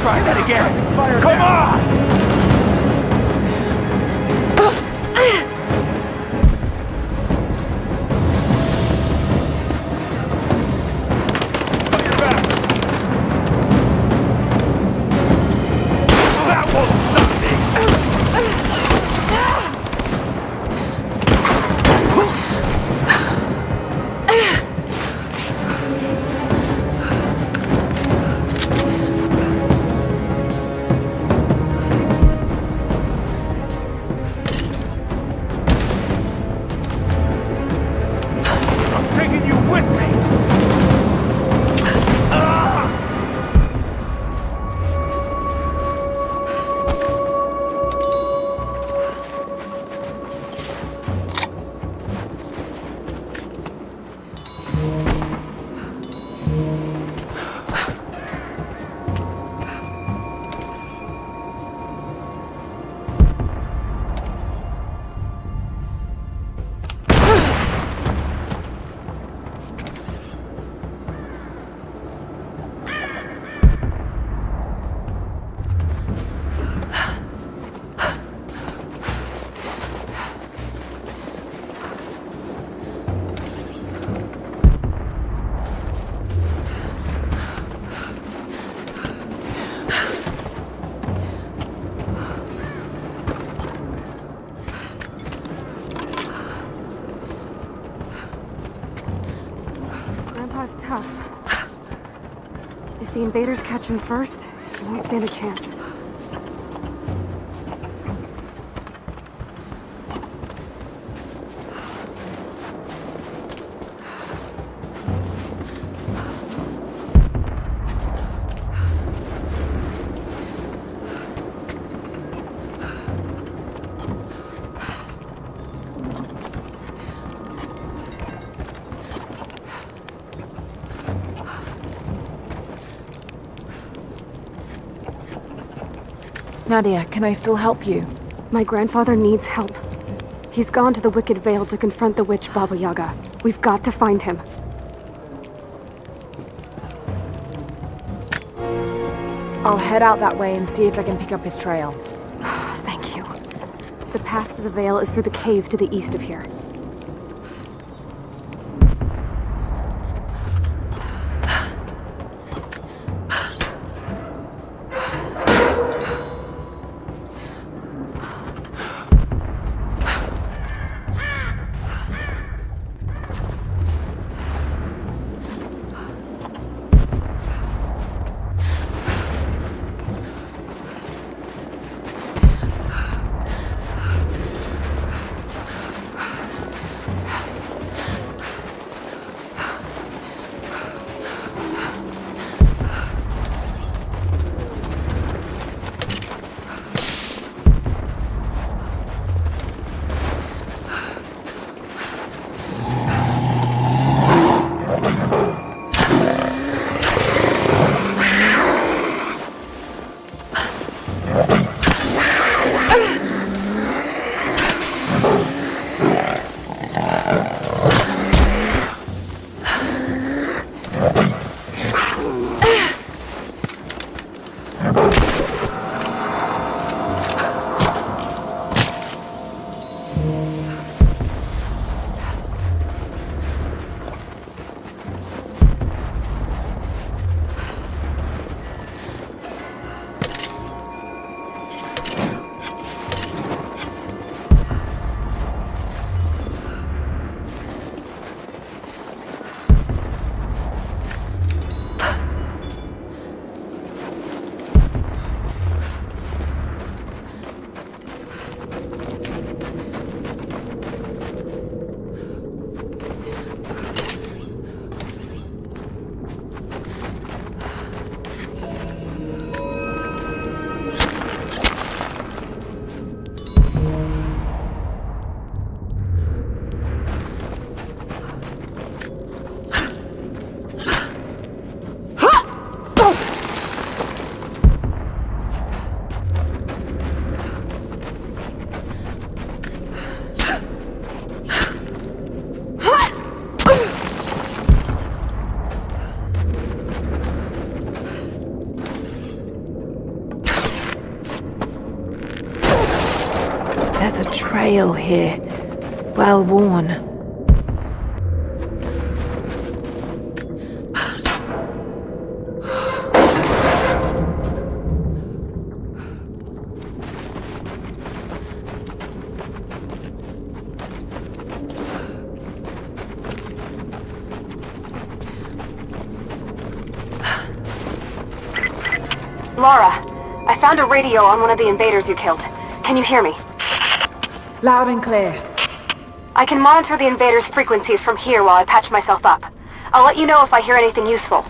Try that again! Fire Come on! Fire back! That won't stop me! Taking you with me! Grandpa's tough. If the invaders catch him first, he won't stand a chance. Nadia, can I still help you? My grandfather needs help. He's gone to the Wicked Vale to confront the witch Baba Yaga. We've got to find him. I'll head out that way and see if I can pick up his trail. Thank you. The path to the Vale is through the cave to the east of here. There's a trail here. Well worn. Lara, I found a radio on one of the invaders you killed. Can you hear me? Loud and clear. I can monitor the invaders' frequencies from here while I patch myself up. I'll let you know if I hear anything useful.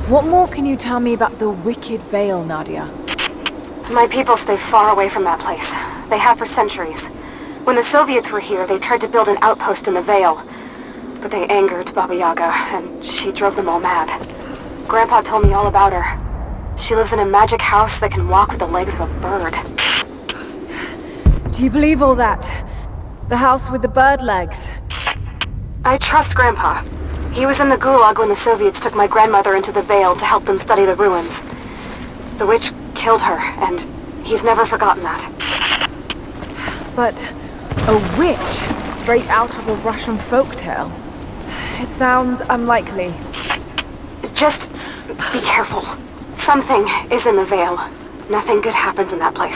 What more can you tell me about the Wicked Vale, Nadia? My people stay far away from that place. They have for centuries. When the Soviets were here, they tried to build an outpost in the Vale. But they angered Baba Yaga, and she drove them all mad. Grandpa told me all about her. She lives in a magic house that can walk with the legs of a bird. Do you believe all that? The house with the bird legs? I trust Grandpa. He was in the Gulag when the Soviets took my grandmother into the Vale to help them study the ruins. The witch killed her, and he's never forgotten that. But a witch straight out of a Russian folktale? It sounds unlikely. Just be careful. Something is in the Vale. Nothing good happens in that place.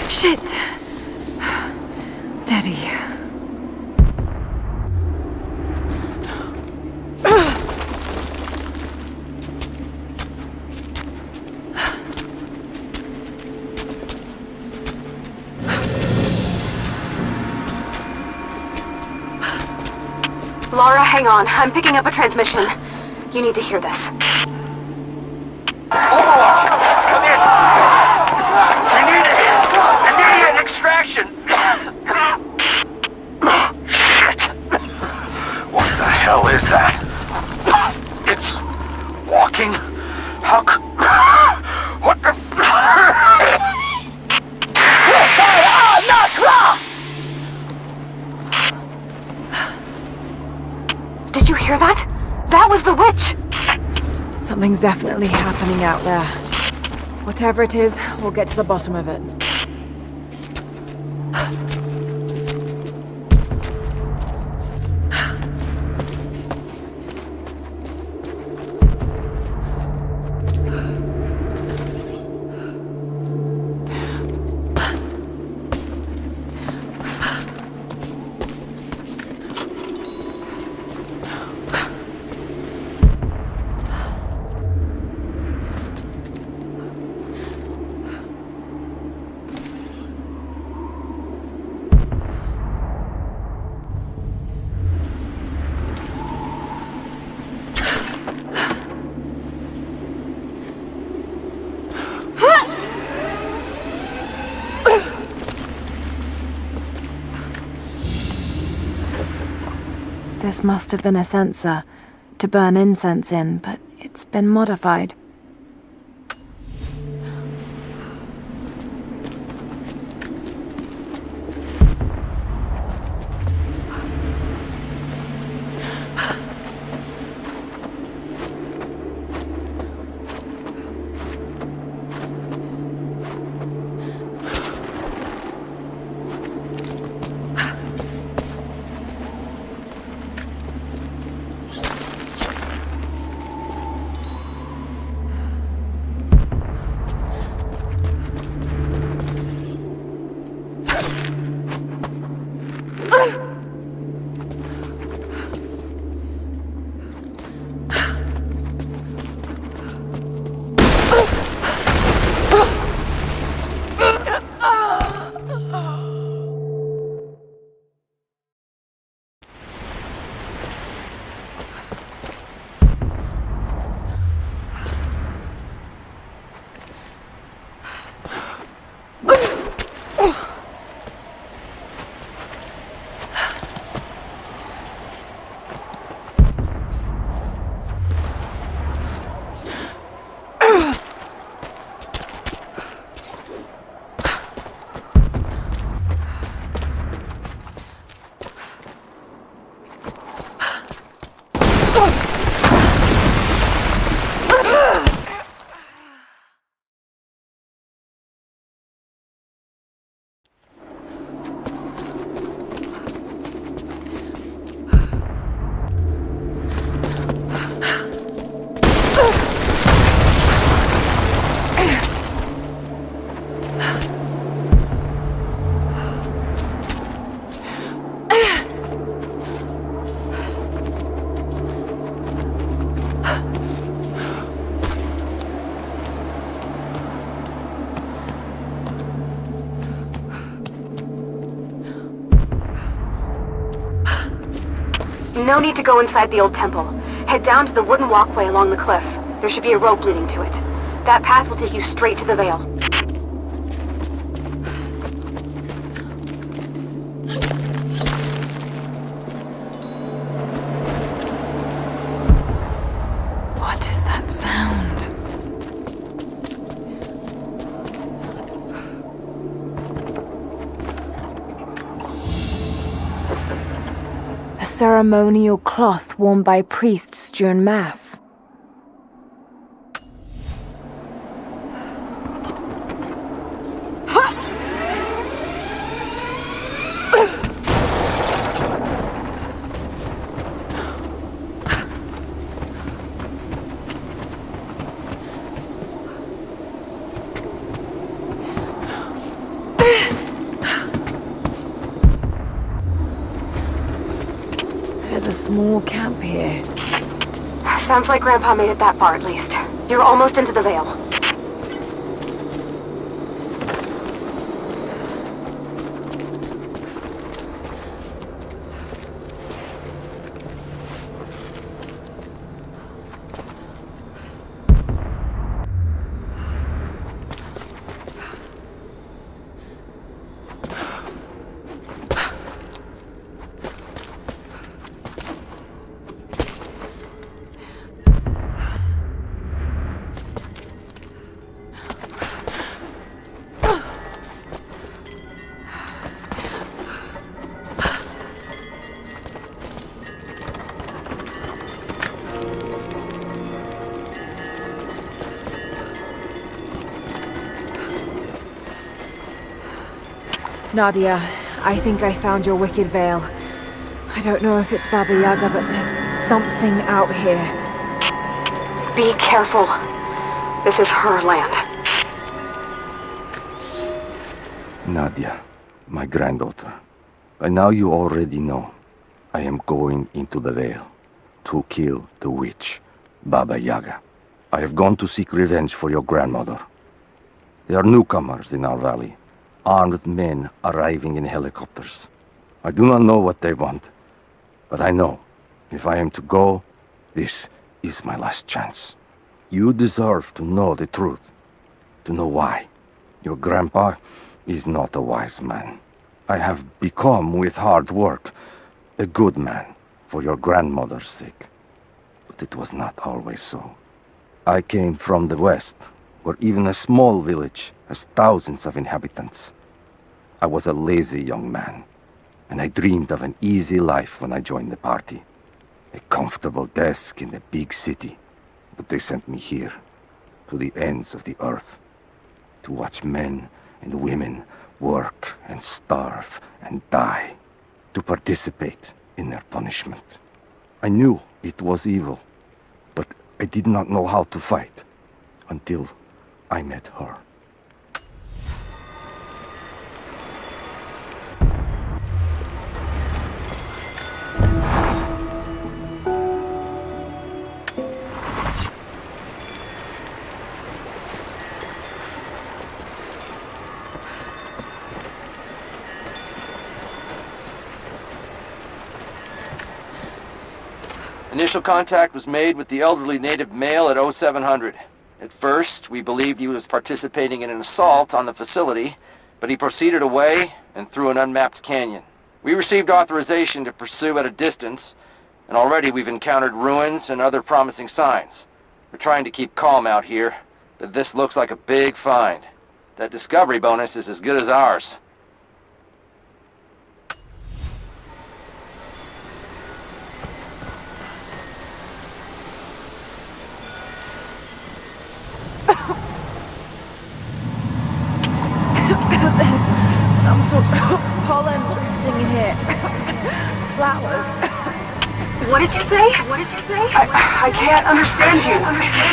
Shit! Steady. Lara, hang on. I'm picking up a transmission. You need to hear this. Come in! Immediate extraction! Shit! What the hell is that? It's walking? How what the... Did you hear that? That was the witch! Something's definitely happening out there. Whatever it is, we'll get to the bottom of it. This must have been a sensor to burn incense in, but it's been modified. No need to go inside the old temple. Head down to the wooden walkway along the cliff. There should be a rope leading to it. That path will take you straight to the Vale. What is that sound? A ceremonial cloth worn by priests during Mass. There's a small camp here. Sounds like Grandpa made it that far at least. You're almost into the Vale. Nadia, I think I found your Wicked Vale. I don't know if it's Baba Yaga, but there's something out here. Be careful. This is her land. Nadia, my granddaughter. By now you already know. I am going into the Vale to kill the witch, Baba Yaga. I have gone to seek revenge for your grandmother. There are newcomers in our valley, armed men arriving in helicopters. I do not know what they want, but I know if I am to go, this is my last chance. You deserve to know the truth, to know why. Your grandpa is not a wise man. I have become, with hard work, a good man for your grandmother's sake. But it was not always so. I came from the west, where even a small village has thousands of inhabitants. I was a lazy young man, and I dreamed of an easy life when I joined the party. A comfortable desk in a big city. But they sent me here, to the ends of the earth, to watch men and women work and starve and die, to participate in their punishment. I knew it was evil, but I did not know how to fight until I met her. Initial contact was made with the elderly native male at 0700. At first, we believed he was participating in an assault on the facility, but he proceeded away and through an unmapped canyon. We received authorization to pursue at a distance, and already we've encountered ruins and other promising signs. We're trying to keep calm out here, but this looks like a big find. That discovery bonus is as good as ours. There's some sort of pollen drifting in here. Flowers. What did you say? What did you say? I can't understand you.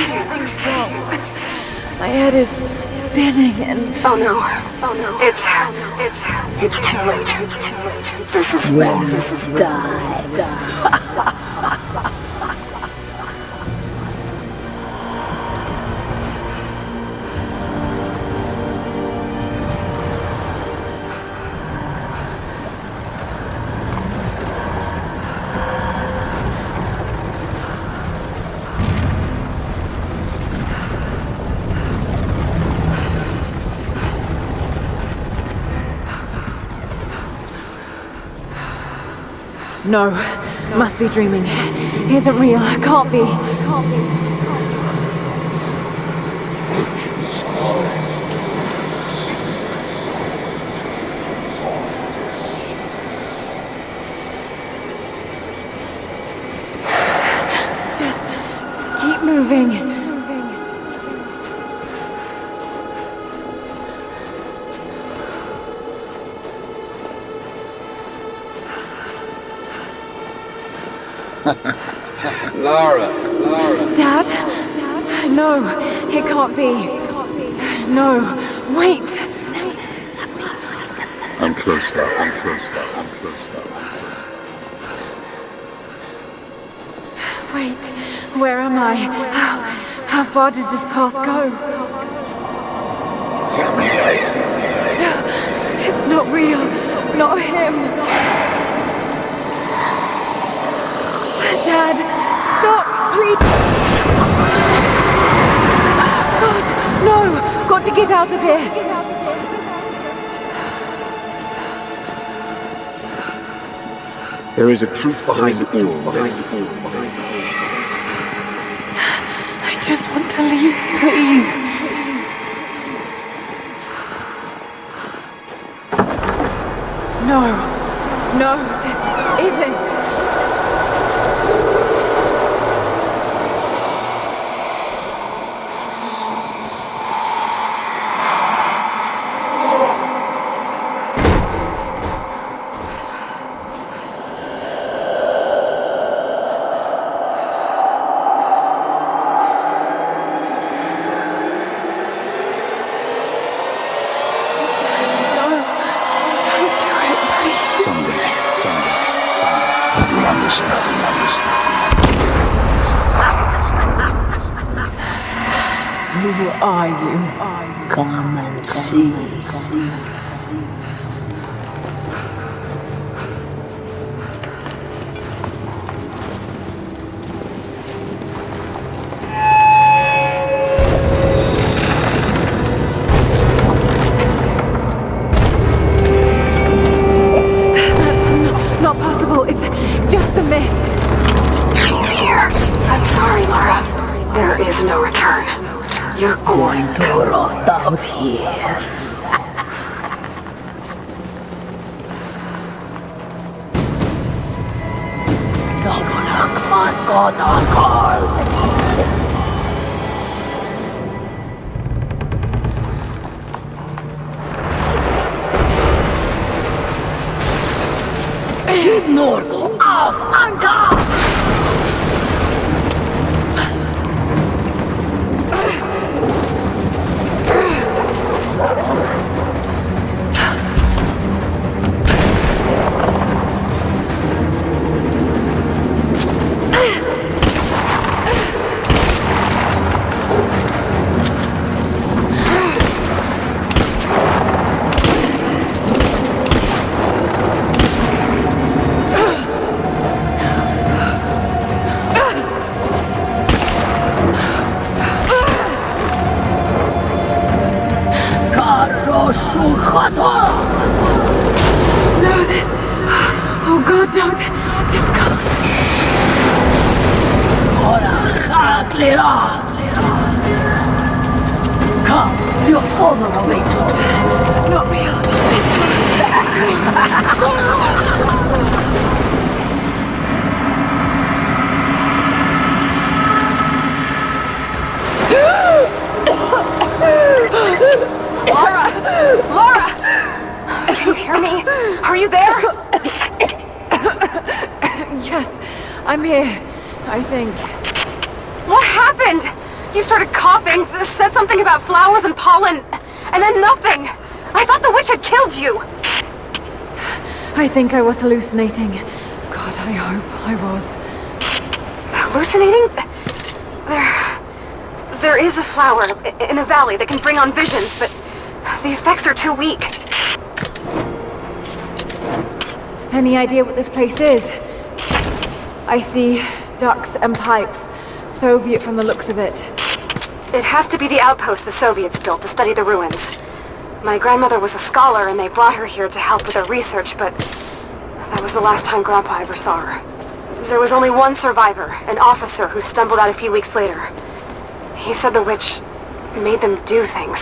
Something's wrong. My head is spinning and... Oh no. Oh no. It's too late. This is wrong. Die. No, must be dreaming. Isn't real, can't be. Just keep moving. Lara. Dad? No, it can't be. No, wait. I'm close now. Wait, where am I? How far does this path go? It's not real. Not him. Dad, stop, please. God, no. Got to get out of here. There is a truth behind all this. I just want to leave, please. No, this isn't. Someday. You'll understand. Who are you? Come and see. That's not possible. It's just a myth. Here. I'm sorry, Lara. There is no return. You're Going to rot out here. Nord auf Anker! No, this... Oh God, don't... This can't... Come, your father awaits. Not real. Lara! Can you hear me? Are you there? Yes, I'm here, I think. What happened? You started coughing, said something about flowers and pollen, and then nothing. I thought the witch had killed you. I think I was hallucinating. God, I hope I was. Hallucinating? There is a flower in a valley that can bring on visions, but the effects are too weak. Any idea what this place is? I see ducts and pipes. Soviet from the looks of it. It has to be the outpost the Soviets built to study the ruins. My grandmother was a scholar and they brought her here to help with her research, but That was the last time Grandpa ever saw her. There was only one survivor, an officer who stumbled out a few weeks later. He said the witch made them do things.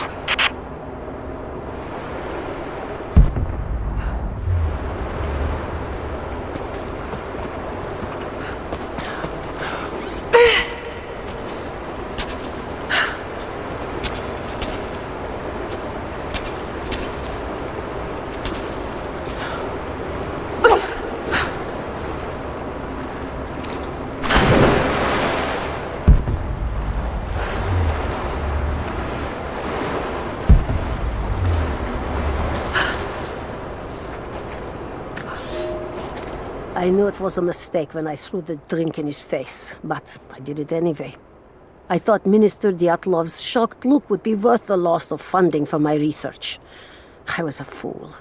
I knew it was a mistake when I threw the drink in his face, but I did it anyway. I thought Minister Dyatlov's shocked look would be worth the loss of funding for my research. I was a fool.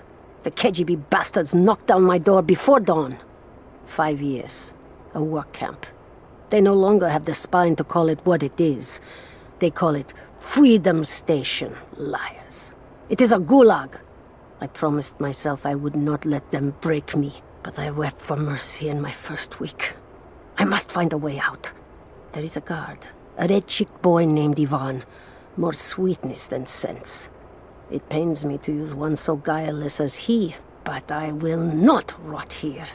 The KGB bastards knocked down my door before dawn. 5 years. A work camp. They no longer have the spine to call it what it is. They call it Freedom Station. Liars. It is a gulag. I promised myself I would not let them break me. But I wept for mercy in my first week. I must find a way out. There is a guard, a red-cheeked boy named Ivan. More sweetness than sense. It pains me to use one so guileless as he, but I will not rot here.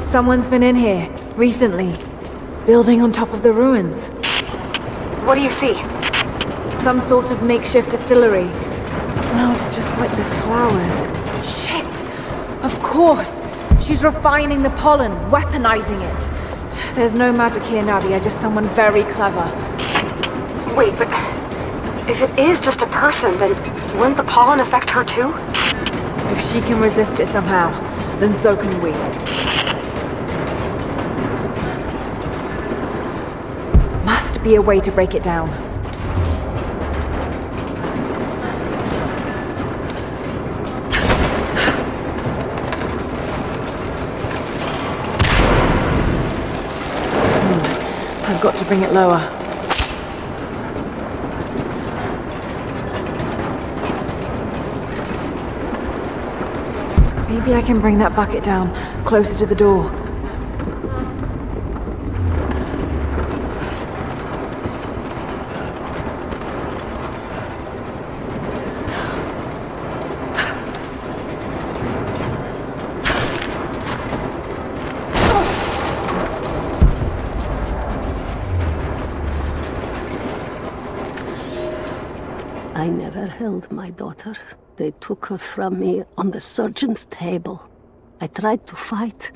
Someone's been in here, recently. Building on top of the ruins. What do you see? Some sort of makeshift distillery. Smells just like the flowers. Shit! Of course! She's refining the pollen, weaponizing it. There's no magic here, Nadia, just someone very clever. Wait, but if it is just a person, then wouldn't the pollen affect her too? If she can resist it somehow, then so can we. Must be a way to break it down. I've got to bring it lower. Maybe I can bring that bucket down, closer to the door. I never never held my daughter. They took her from me on the surgeon's table. I tried to fight,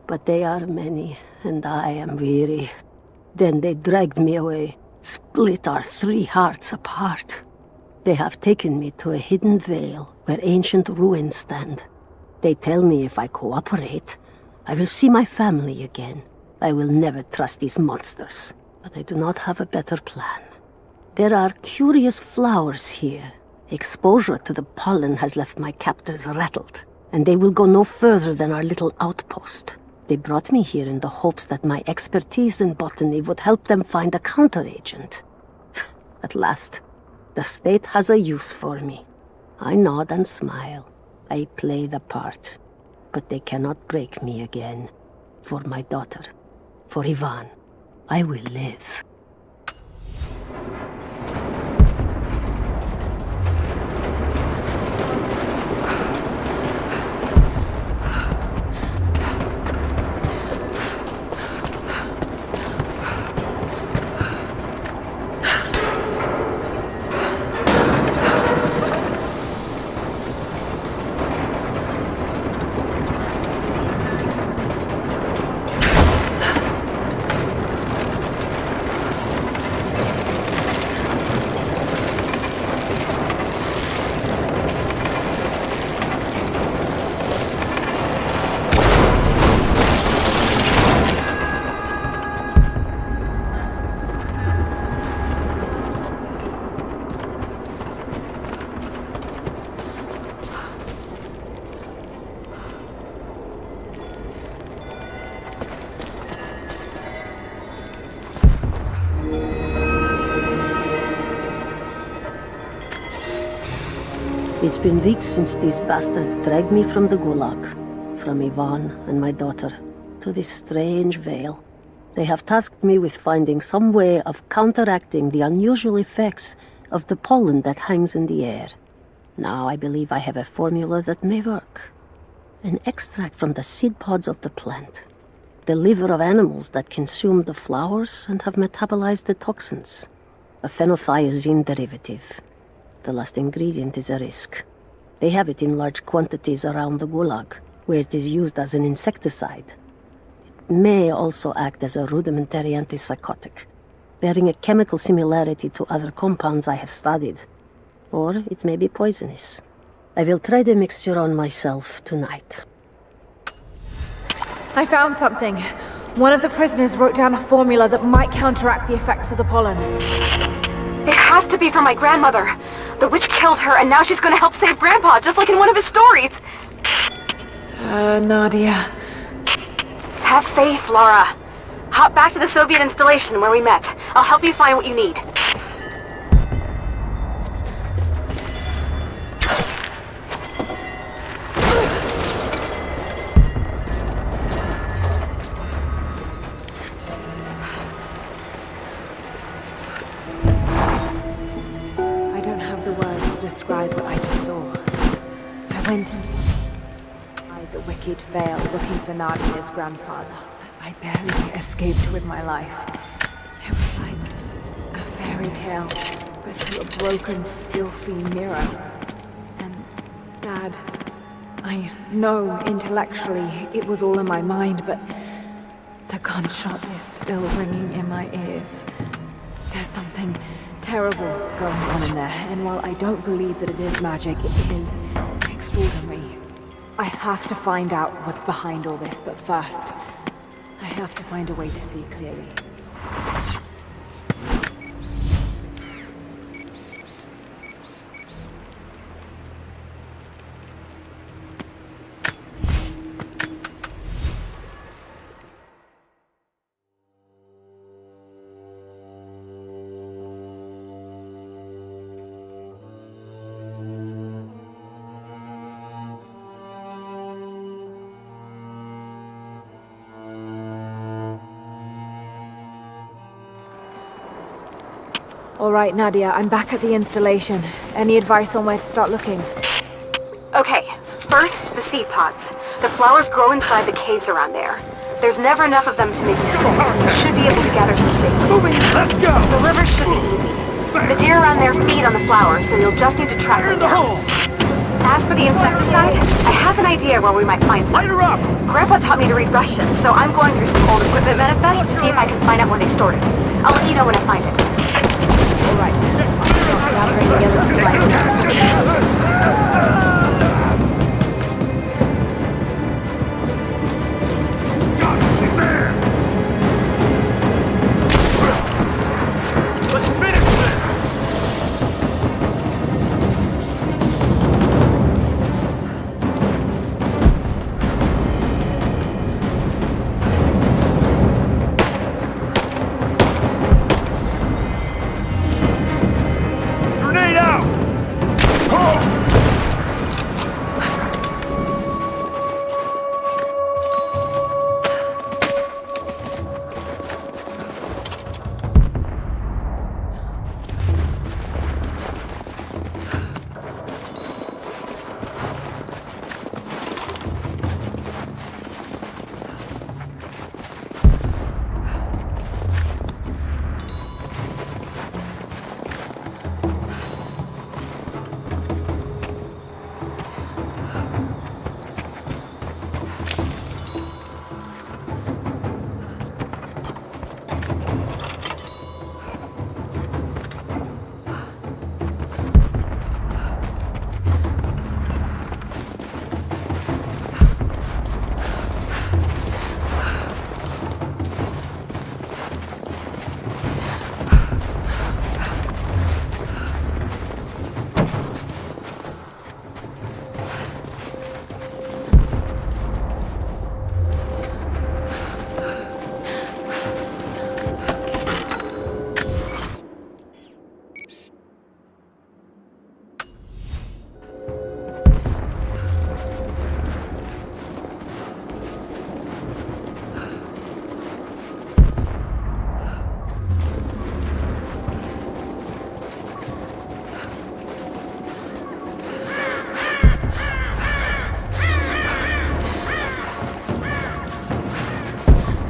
but they are many, and I am weary. Then they dragged me away, split our 3 hearts apart. They have taken me to a hidden vale where ancient ruins stand. They tell me if I cooperate, I will see my family again. I will never trust these monsters, but I do not have a better plan. There are curious flowers here. Exposure to the pollen has left my captors rattled, and they will go no further than our little outpost. They brought me here in the hopes that my expertise in botany would help them find a counteragent. At last, the state has a use for me. I nod and smile. I play the part. But they cannot break me again. For my daughter, for Ivan, I will live. It's been weeks since these bastards dragged me from the Gulag, from Ivan and my daughter, to this strange vale. They have tasked me with finding some way of counteracting the unusual effects of the pollen that hangs in the air. Now I believe I have a formula that may work. An extract from the seed pods of the plant. The liver of animals that consume the flowers and have metabolized the toxins. A phenothiazine derivative. The last ingredient is a risk. They have it in large quantities around the Gulag, where it is used as an insecticide. It may also act as a rudimentary antipsychotic, bearing a chemical similarity to other compounds I have studied. Or it may be poisonous. I will try the mixture on myself tonight. I found something. One of the prisoners wrote down a formula that might counteract the effects of the pollen. It has to be for my grandmother. The witch killed her, and now she's gonna help save Grandpa, just like in one of his stories. Nadia. Have faith, Lara. Hop back to the Soviet installation where we met. I'll help you find what you need. Describe what I just saw. I went inside the Wicked Vale looking for Nadia's grandfather. I barely escaped with my life. It was like a fairy tale, but through a broken, filthy mirror. And Dad, I know intellectually it was all in my mind, but the gunshot is still ringing in my ears. There's something terrible going on in there, and while I don't believe that it is magic, it is extraordinary. I have to find out what's behind all this, but first, I have to find a way to see clearly. All right, Nadia, I'm back at the installation. Any advice on where to start looking? Okay, first, the seed pods. The flowers grow inside the caves around there. There's never enough of them to make mistakes. You should be able to gather some safely. Moving! Let's go! The river should be easy. The deer are on their feet on the flowers, so you'll just need to track them down. As for the insecticide, I have an idea where we might find some. Light her up! Grandpa taught me to read Russian, so I'm going through some old equipment manifests to see if I can find out where they stored it. I'll let you know when I find it. All right. Gathering together supplies now. She's there! Let's finish this! Grenade out! Oh!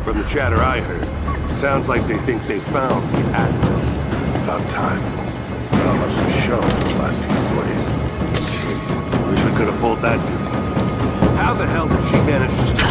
From the chatter I heard, sounds like they think they found the atlas. About time. Not much to show in the last few stories. Wish we could have pulled that dude. How the hell did she manage to...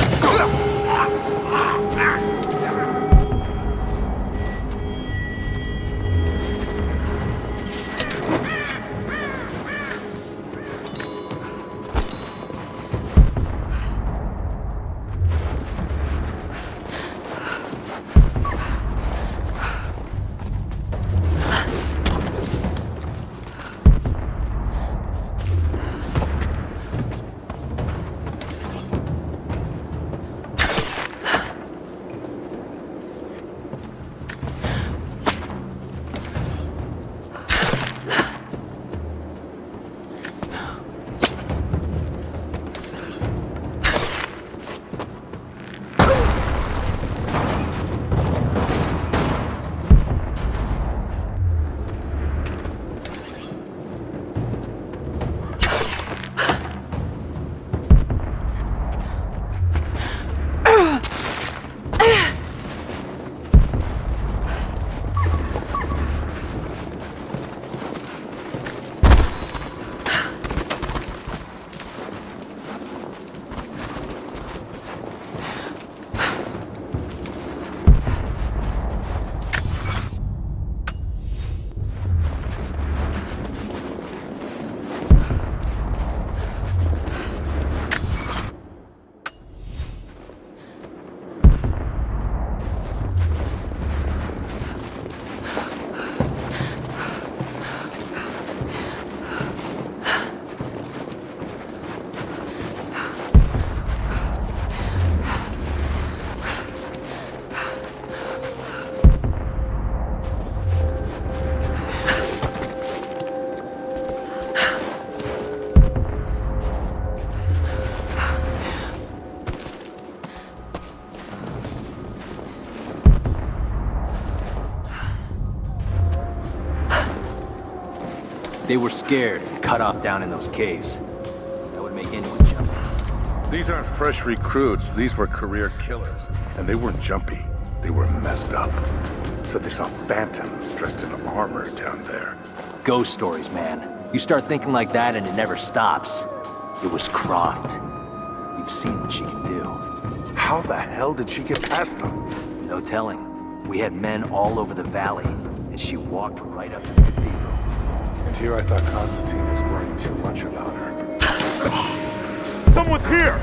They were scared and cut off down in those caves. That would make anyone jump. These aren't fresh recruits. These were career killers. And they weren't jumpy. They were messed up. Said they saw phantoms dressed in armor down there. Ghost stories, man. You start thinking like that and it never stops. It was Croft. You've seen what she can do. How the hell did she get past them? No telling. We had men all over the valley, and she walked right up to the cathedral. And here I thought Constantine was worrying too much about her. Someone's here!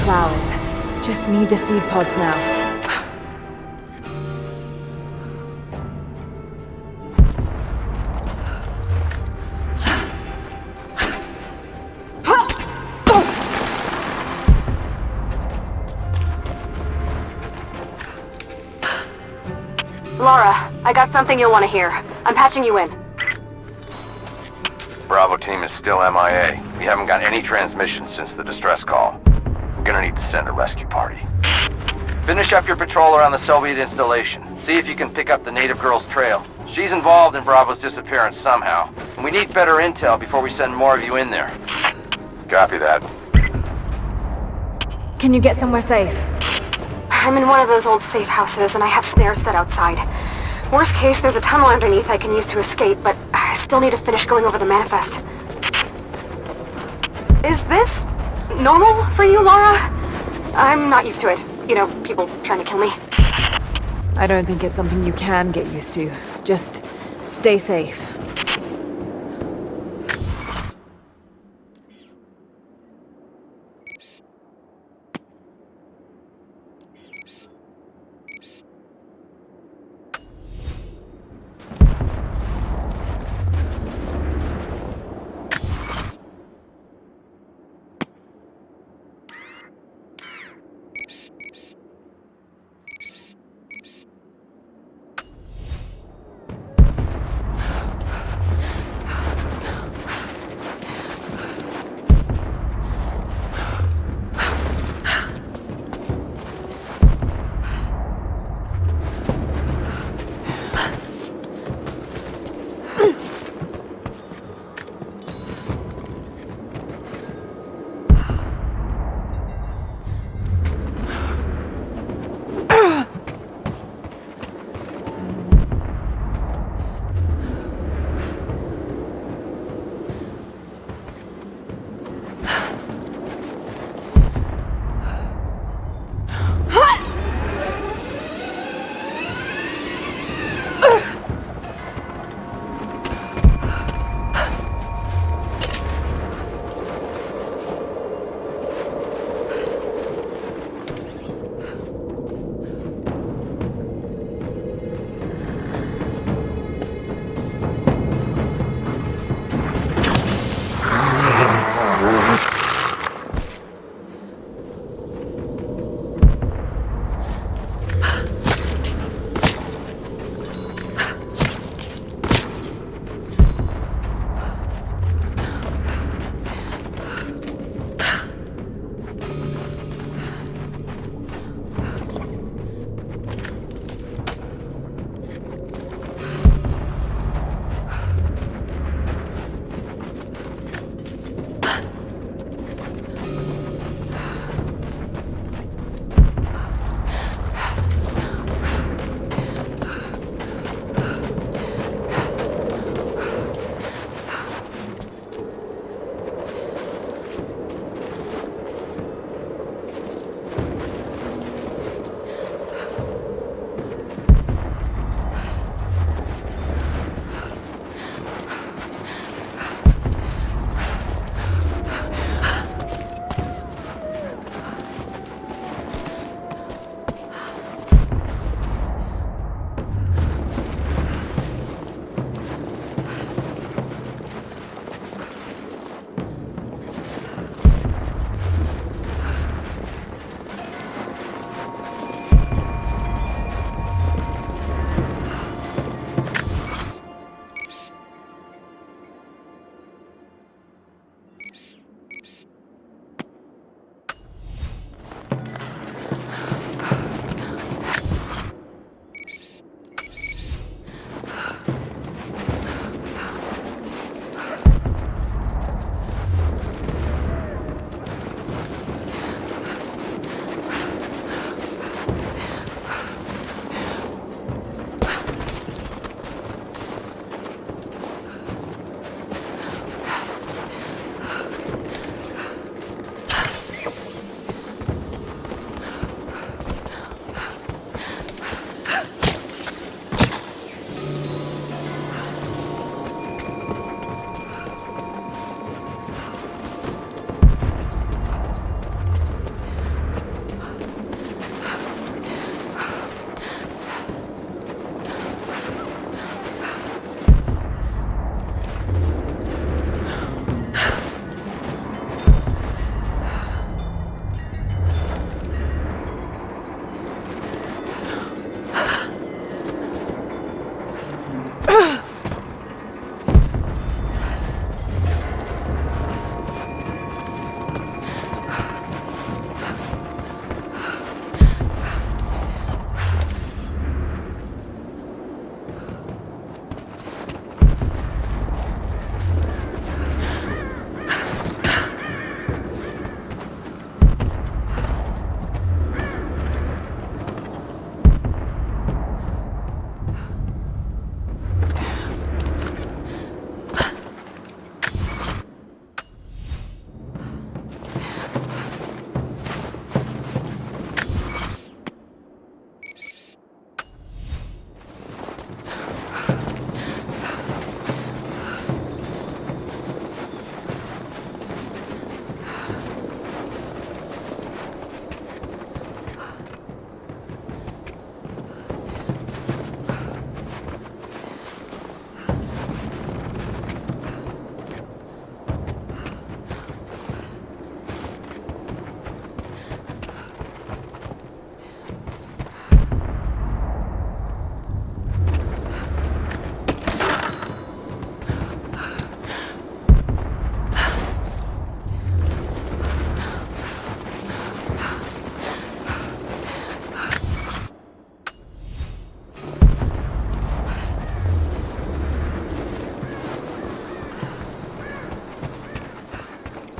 Flowers. Just need the seed pods now. Lara, I got something you'll want to hear. I'm patching you in. Bravo team is still MIA. We haven't got any transmissions since the distress call. We're gonna need to send a rescue party. Finish up your patrol around the Soviet installation. See if you can pick up the native girl's trail. She's involved in Bravo's disappearance somehow. And we need better intel before we send more of you in there. Copy that. Can you get somewhere safe? I'm in one of those old safe houses, and I have snares set outside. Worst case, there's a tunnel underneath I can use to escape, but I still need to finish going over the manifest. Is this normal for you, Lara? I'm not used to it. You know, people trying to kill me. I don't think it's something you can get used to. Just stay safe.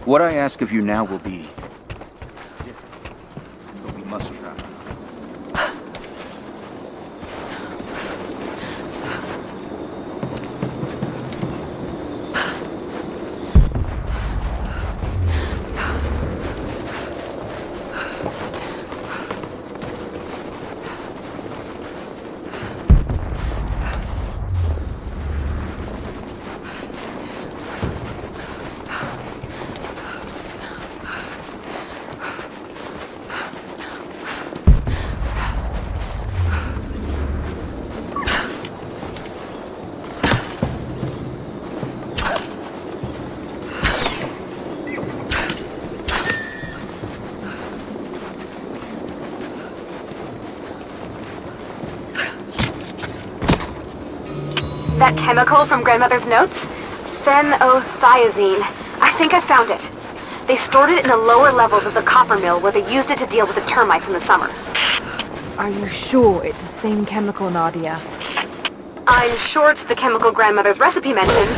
What I ask of you now will be different, but we must try. That chemical from Grandmother's notes? Phenothiazine. I think I found it. They stored it in the lower levels of the copper mill where they used it to deal with the termites in the summer. Are you sure it's the same chemical, Nadia? I'm sure it's the chemical Grandmother's recipe mentioned,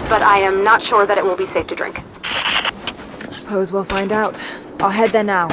but I am not sure that it will be safe to drink. Suppose we'll find out. I'll head there now.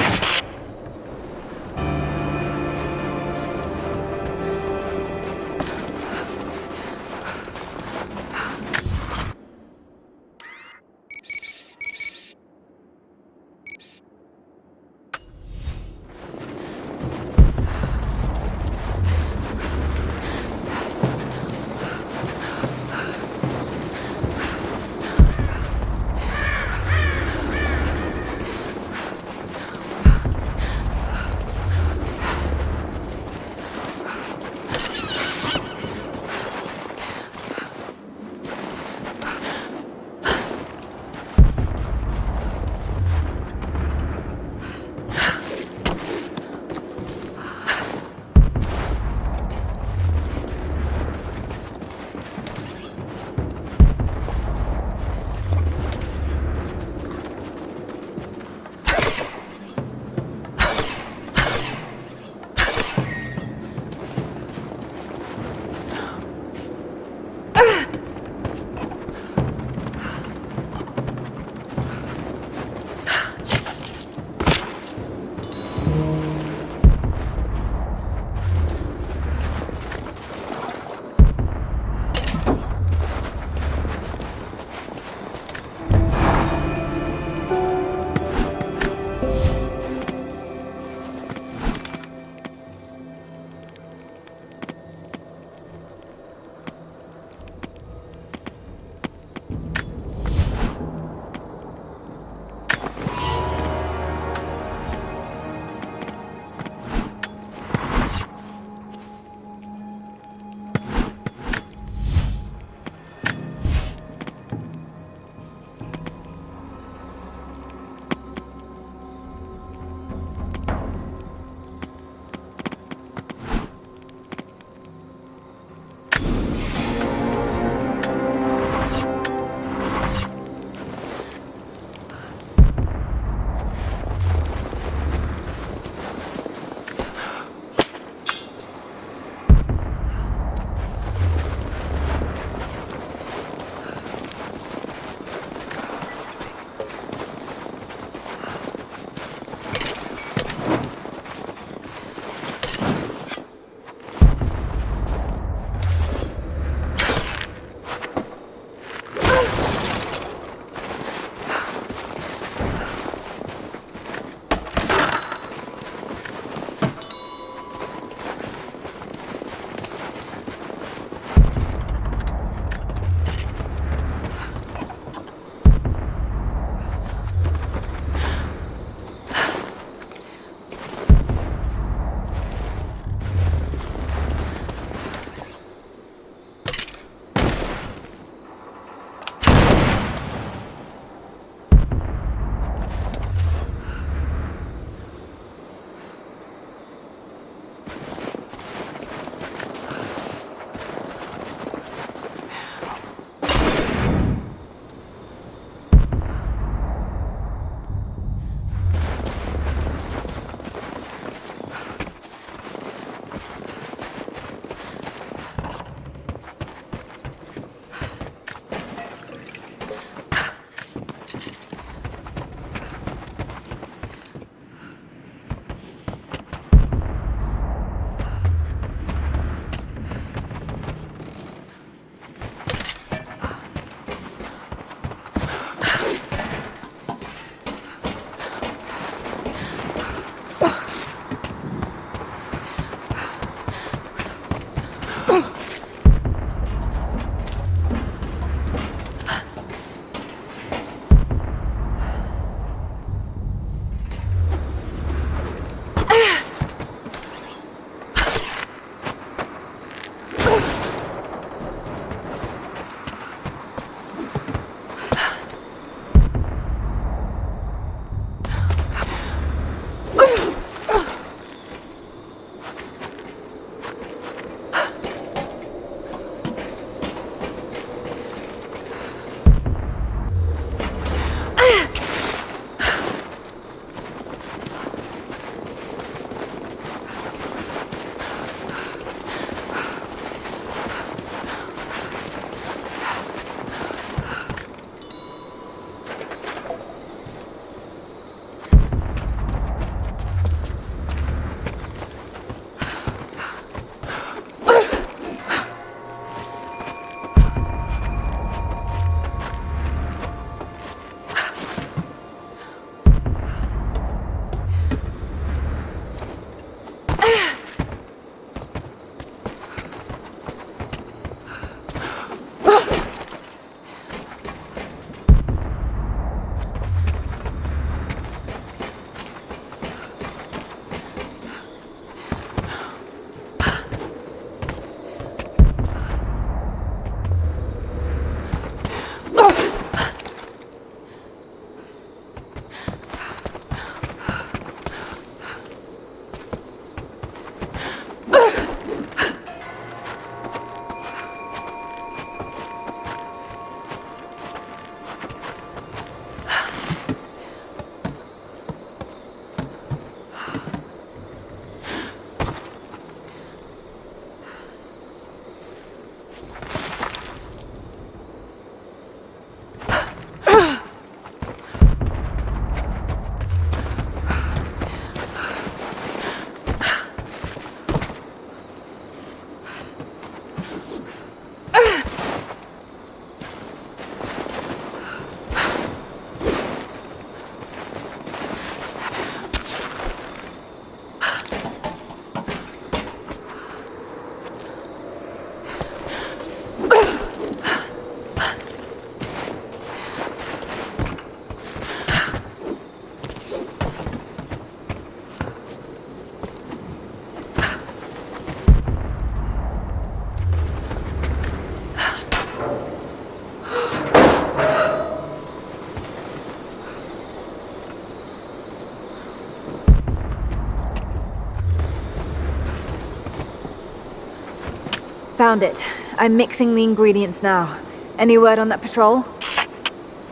Found it. I'm mixing the ingredients now. Any word on that patrol?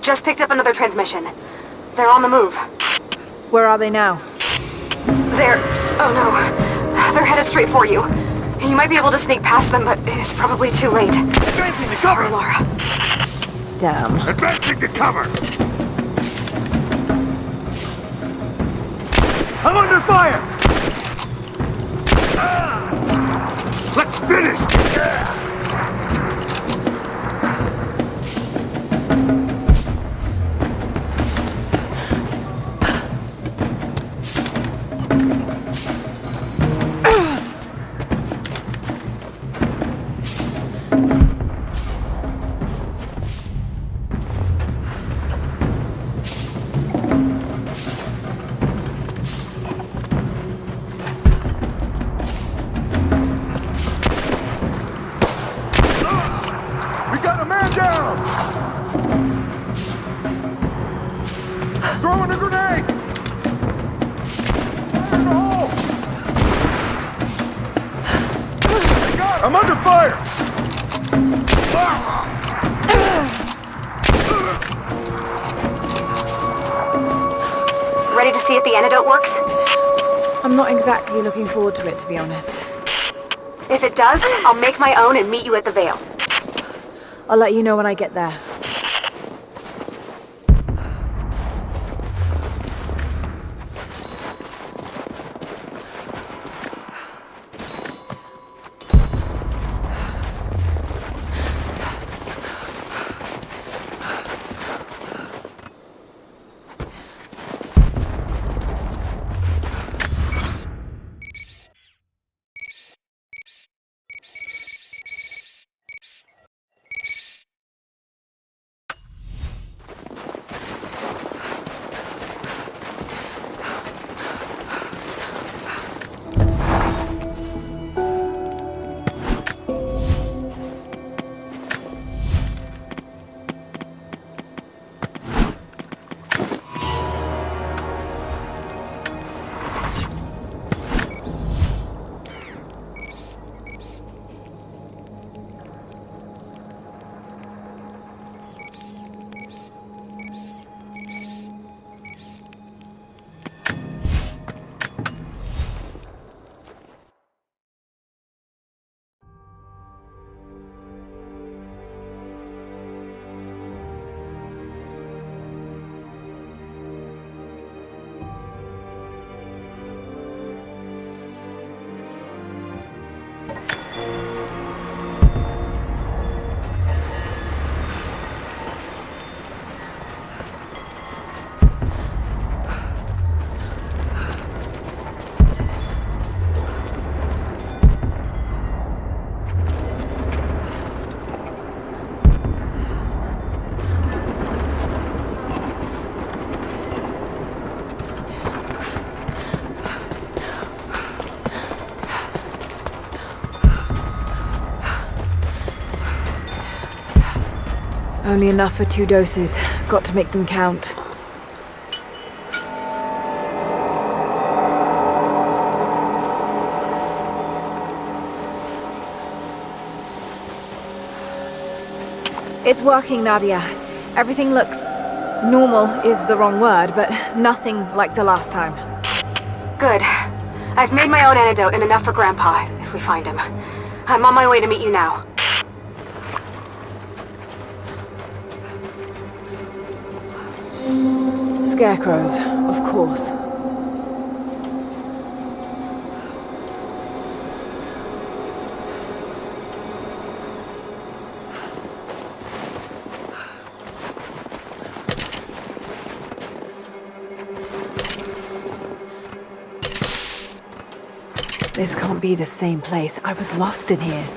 Just picked up another transmission. They're on the move. Where are they now? Oh no. They're headed straight for you. You might be able to sneak past them, but it's probably too late. Advancing to cover! Sorry, Lara. Damn. Advancing to cover! I'm under fire! Let's finish! We got a man down! Throwing a grenade! Fire in the hole! I'm under fire! Ready to see if the antidote works? I'm not exactly looking forward to it, to be honest. If it does, I'll make my own and meet you at the Vale. I'll let you know when I get there. Only enough for 2 doses. Got to make them count. It's working, Nadia. Everything looks... normal is the wrong word, but nothing like the last time. Good. I've made my own antidote and enough for Grandpa, if we find him. I'm on my way to meet you now. Scarecrows, of course. This can't be the same place. I was lost in here.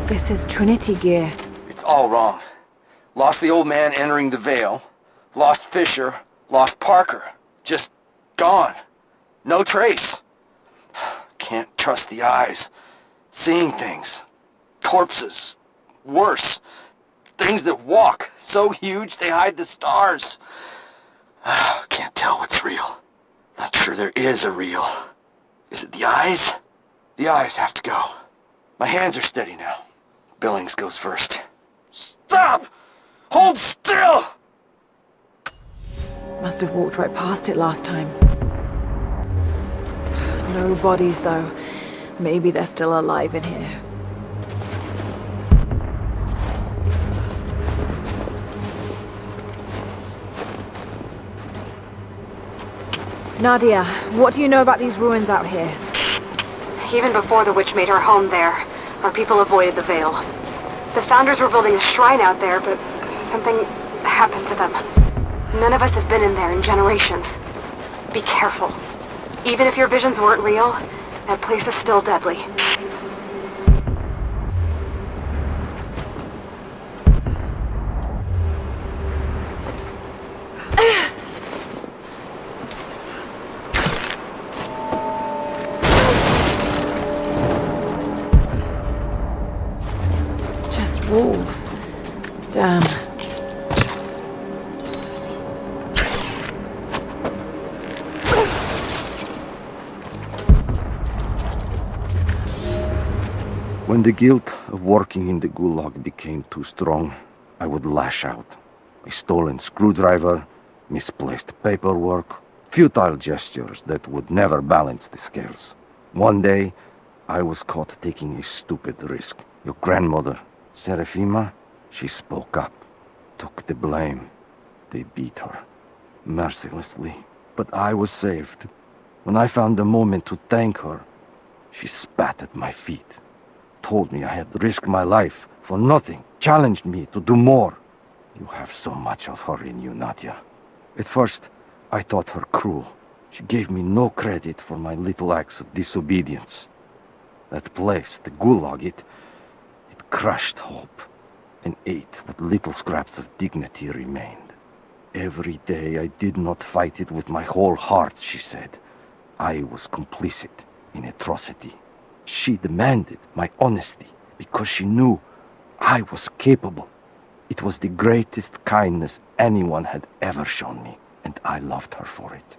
This is Trinity gear. It's all wrong. Lost the old man entering the Vale. Lost Fisher. Lost Parker. Just gone. No trace. Can't trust the eyes. Seeing things. Corpses. Worse. things that walk. So huge they hide the stars. Can't tell what's real. Not sure there is a real. Is it the eyes? The eyes have to go. My hands are steady now. Billings goes first. Stop! Hold still! Must have walked right past it last time. No bodies, though. Maybe they're still alive in here. Nadia, what do you know about these ruins out here? Even before the witch made her home there, our people avoided the Vale. The Founders were building a shrine out there, but something happened to them. None of us have been in there in generations. Be careful. Even if your visions weren't real, that place is still deadly. Just wolves. Damn. When the guilt of working in the gulag became too strong, I would lash out. A stolen screwdriver, misplaced paperwork, futile gestures that would never balance the scales. One day, I was caught taking a stupid risk. Your grandmother, Serafima, she spoke up, took the blame. They beat her, mercilessly. But I was saved. When I found the moment to thank her, she spat at my feet. Told me I had risked my life for nothing, challenged me to do more. You have so much of her in you, Nadia. At first, I thought her cruel. She gave me no credit for my little acts of disobedience. That place, the gulag, it crushed hope and ate what little scraps of dignity remained. Every day I did not fight it with my whole heart, she said. I was complicit in atrocity. She demanded my honesty because she knew I was capable. It was the greatest kindness anyone had ever shown me, and I loved her for it.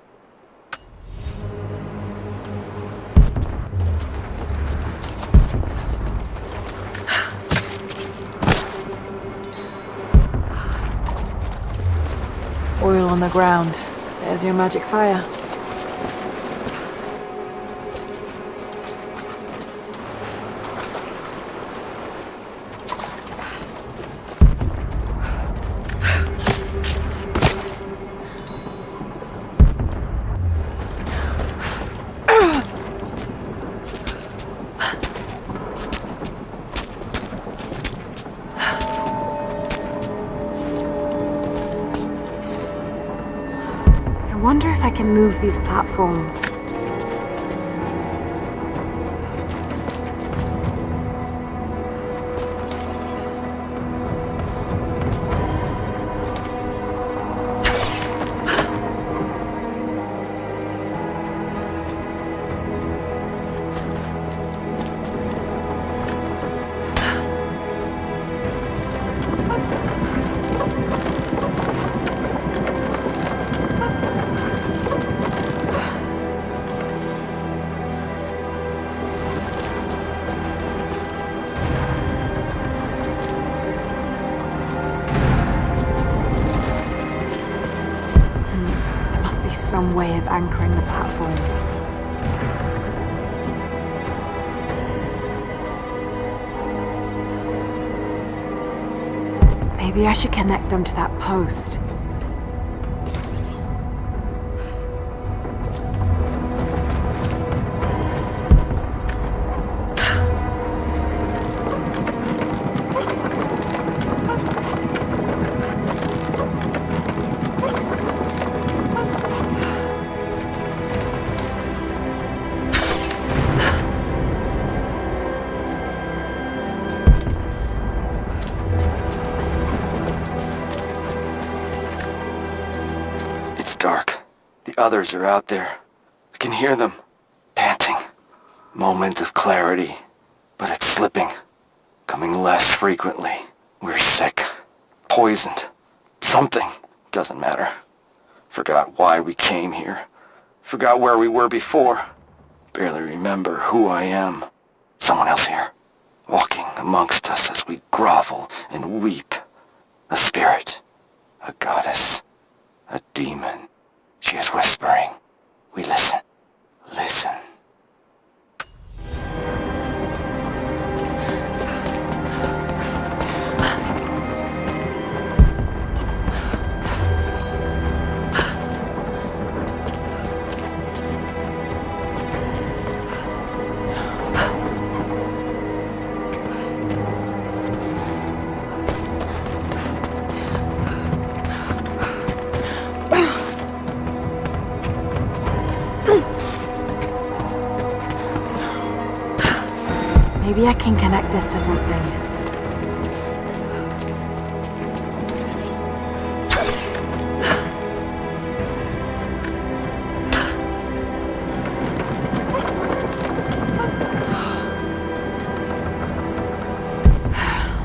Oil on the ground. There's your magic fire. I wonder if I can move these platforms. Some way of anchoring the platforms. Maybe I should connect them to that post. Dark. The others are out there. I can hear them, panting. Moment of clarity, but it's slipping. Coming less frequently. We're sick. poisoned. Something. Doesn't matter. Forgot why we came here. Forgot where we were before. Barely remember who I am. Someone else here. Walking amongst us as we grovel and weep. A spirit. A goddess. A demon. She is whispering. We listen. Listen. Maybe I can connect this to something.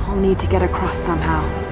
I'll need to get across somehow.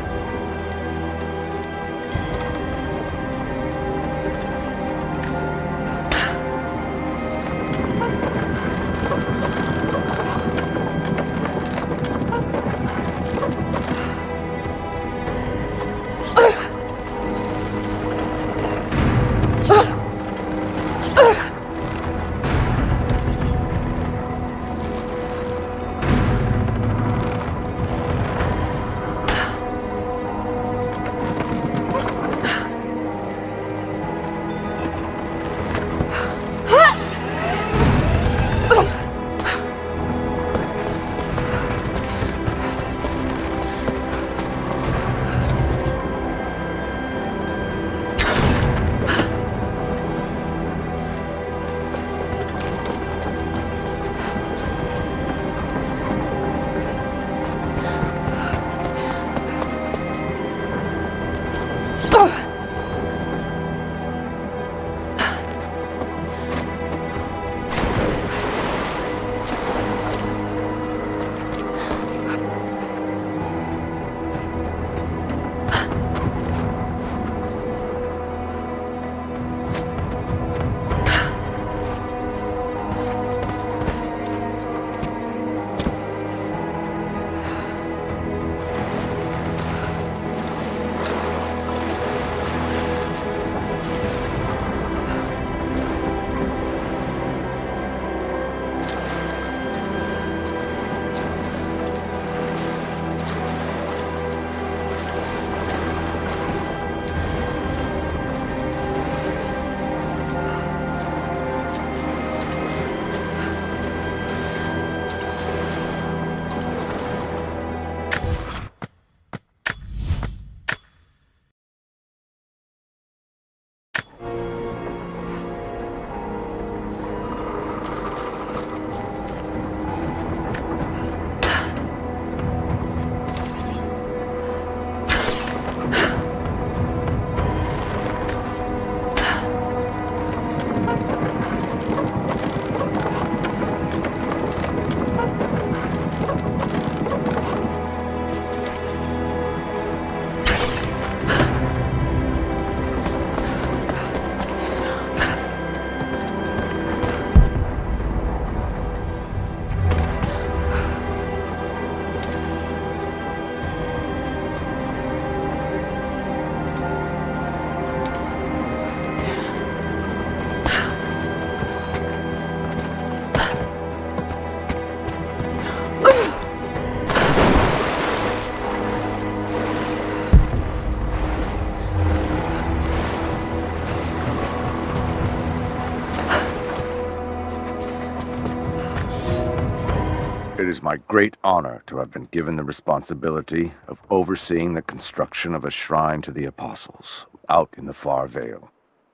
It is my great honor to have been given the responsibility of overseeing the construction of a shrine to the Apostles out in the far Vale.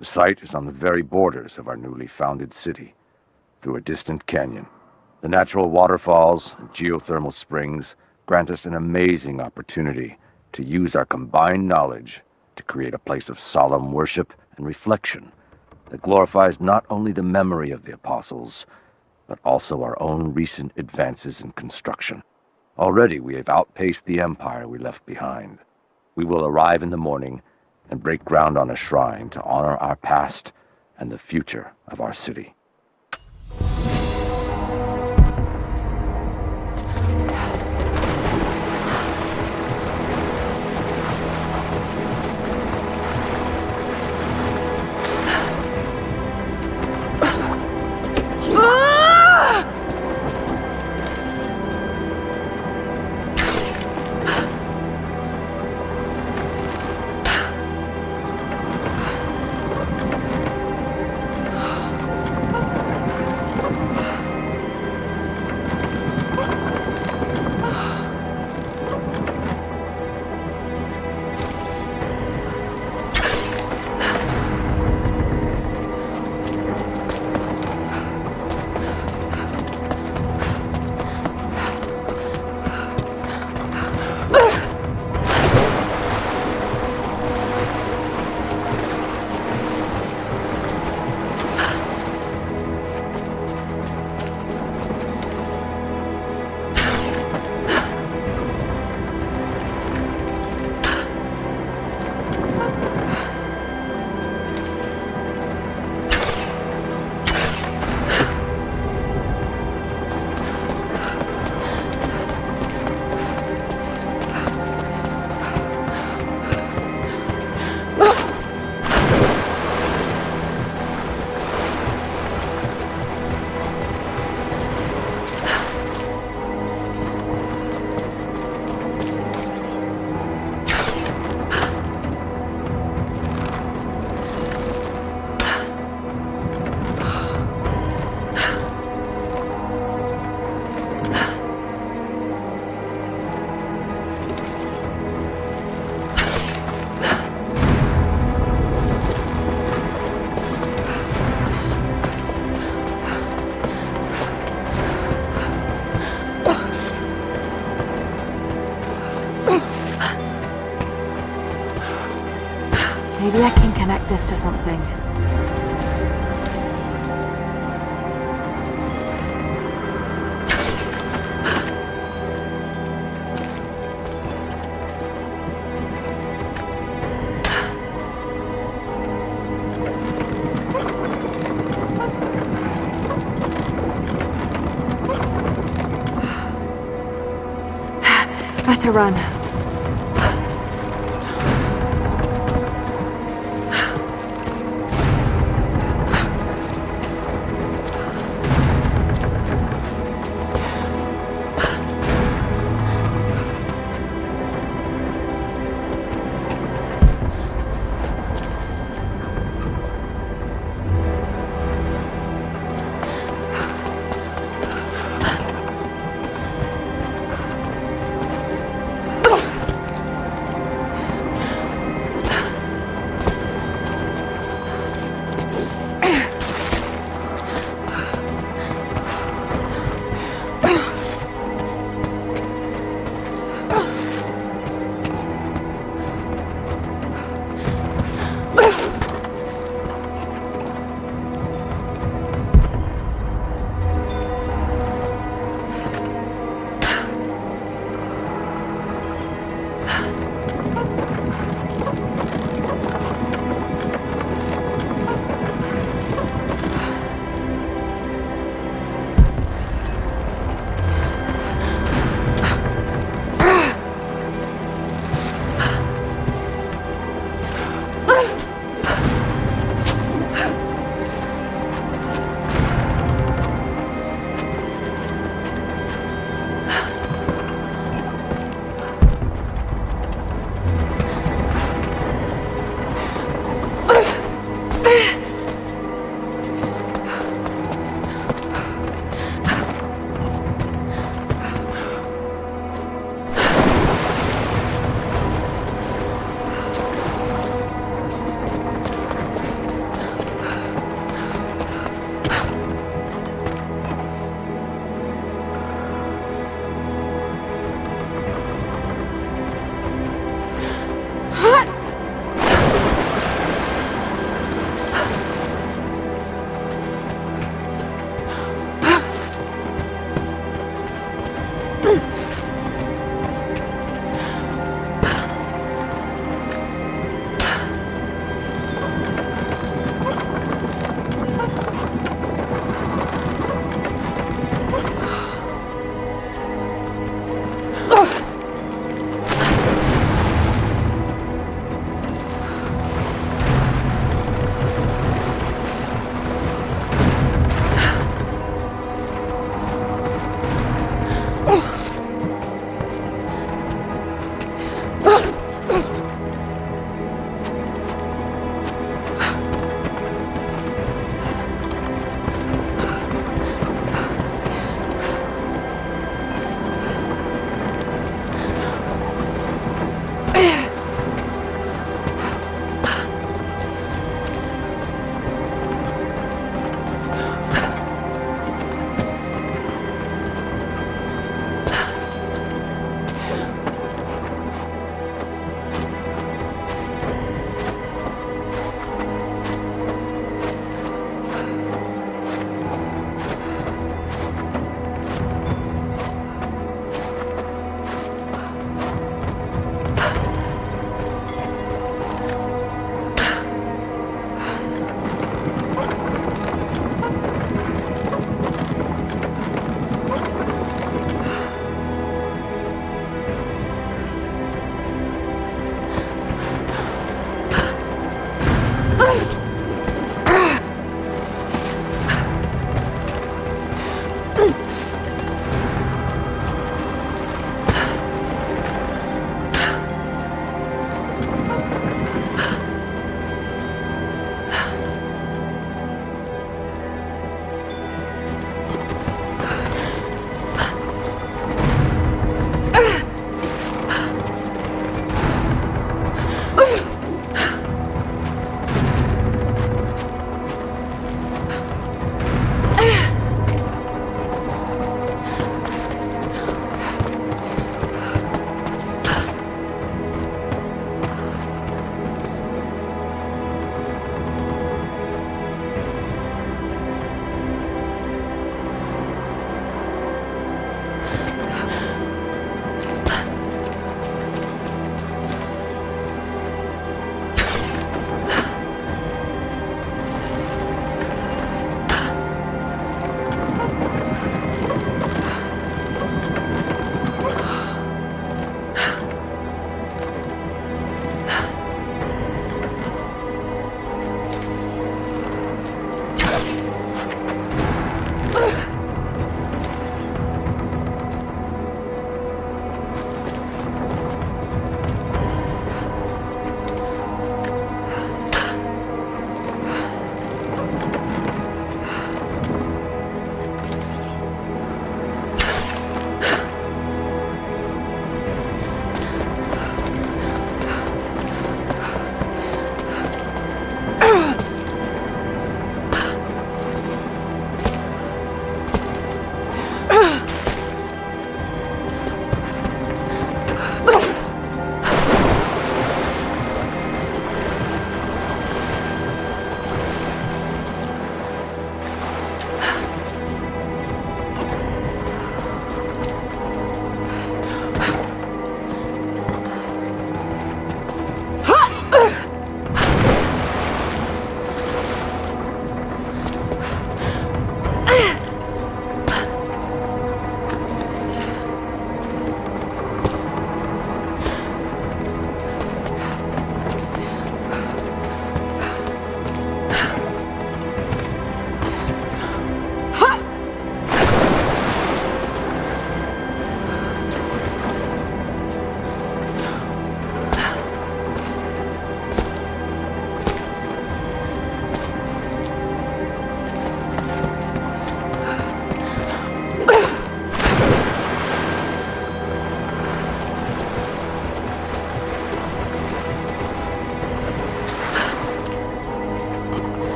The site is on the very borders of our newly founded city, through a distant canyon. The natural waterfalls and geothermal springs grant us an amazing opportunity to use our combined knowledge to create a place of solemn worship and reflection that glorifies not only the memory of the Apostles, but also our own recent advances in construction. Already we have outpaced the empire we left behind. We will arrive in the morning and break ground on a shrine to honor our past and the future of our city. Maybe I can connect this to something. Better run.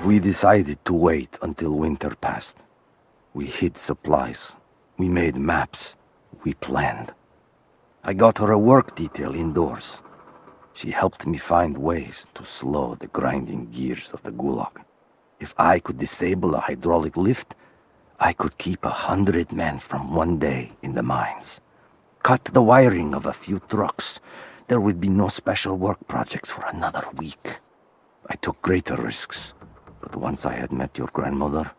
We decided to wait until winter passed. We hid supplies. We made maps. We planned. I got her a work detail indoors. She helped me find ways to slow the grinding gears of the gulag. If I could disable a hydraulic lift, I could keep 100 men from one day in the mines. Cut the wiring of a few trucks. There would be no special work projects for another week. I took greater risks. But once I had met your grandmother,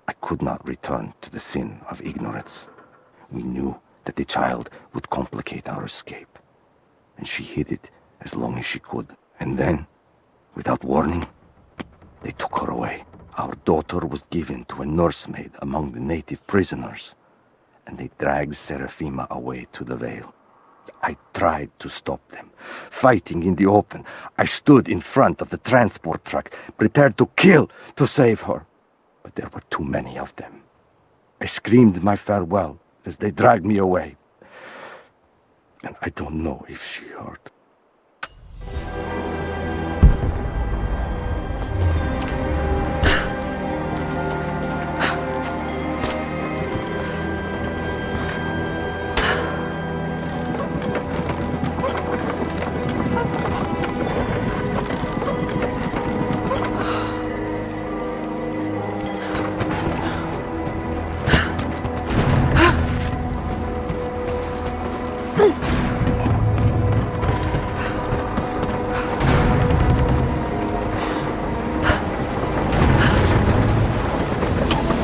I could not return to the sin of ignorance. We knew that the child would complicate our escape, and she hid it as long as she could. And then, without warning, they took her away. Our daughter was given to a nursemaid among the native prisoners, and they dragged Serafima away to the Vale. I tried to stop them, fighting in the open. I stood in front of the transport truck, prepared to kill to save her. But there were too many of them. I screamed my farewell as they dragged me away. And I don't know if she heard.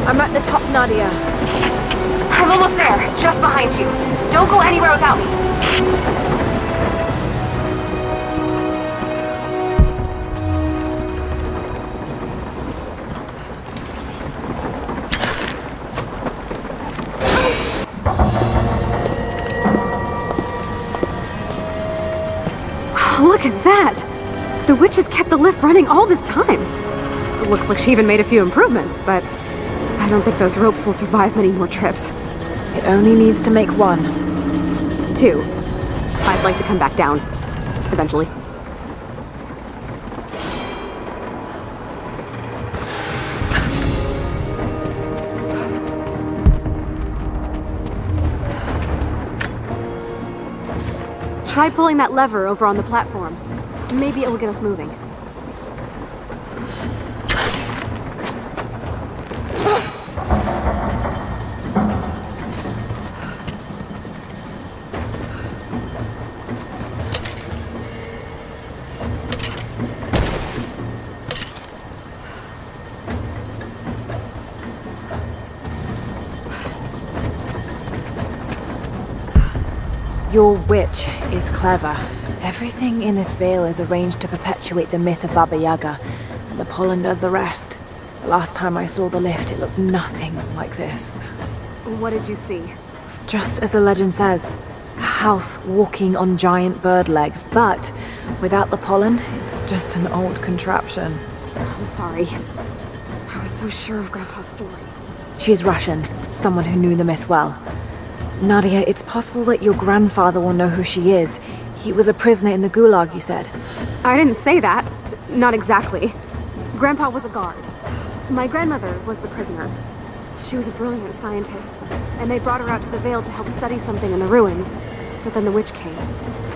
I'm at the top, Nadia. I'm almost there, just behind you. Don't go anywhere without me. Look at that! The witch has kept the lift running all this time. It looks like she even made a few improvements, but I don't think those ropes will survive many more trips. It only needs to make one. 2. I'd like to come back down. Eventually. Try pulling that lever over on the platform. Maybe it will get us moving. Your witch is clever. Everything in this vale is arranged to perpetuate the myth of Baba Yaga, and the pollen does the rest. The last time I saw the lift, it looked nothing like this. What did you see? Just as the legend says, a house walking on giant bird legs, but without the pollen, it's just an old contraption. I'm sorry. I was so sure of Grandpa's story. She's Russian, someone who knew the myth well. Nadia, it's possible that your grandfather will know who she is. He was a prisoner in the gulag, you said. I didn't say that. Not exactly. Grandpa was a guard. My grandmother was the prisoner. She was a brilliant scientist, and they brought her out to the Vale to help study something in the ruins. But then the witch came.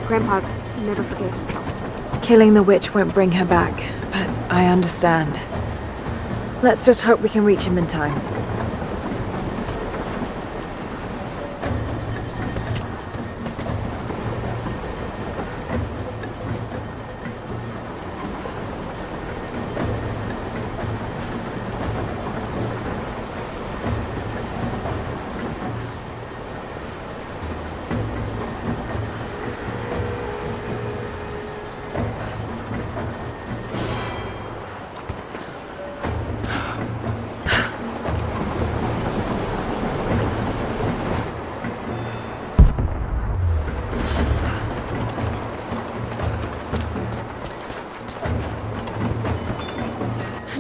Grandpa never forgave himself. Killing the witch won't bring her back, but I understand. Let's just hope we can reach him in time.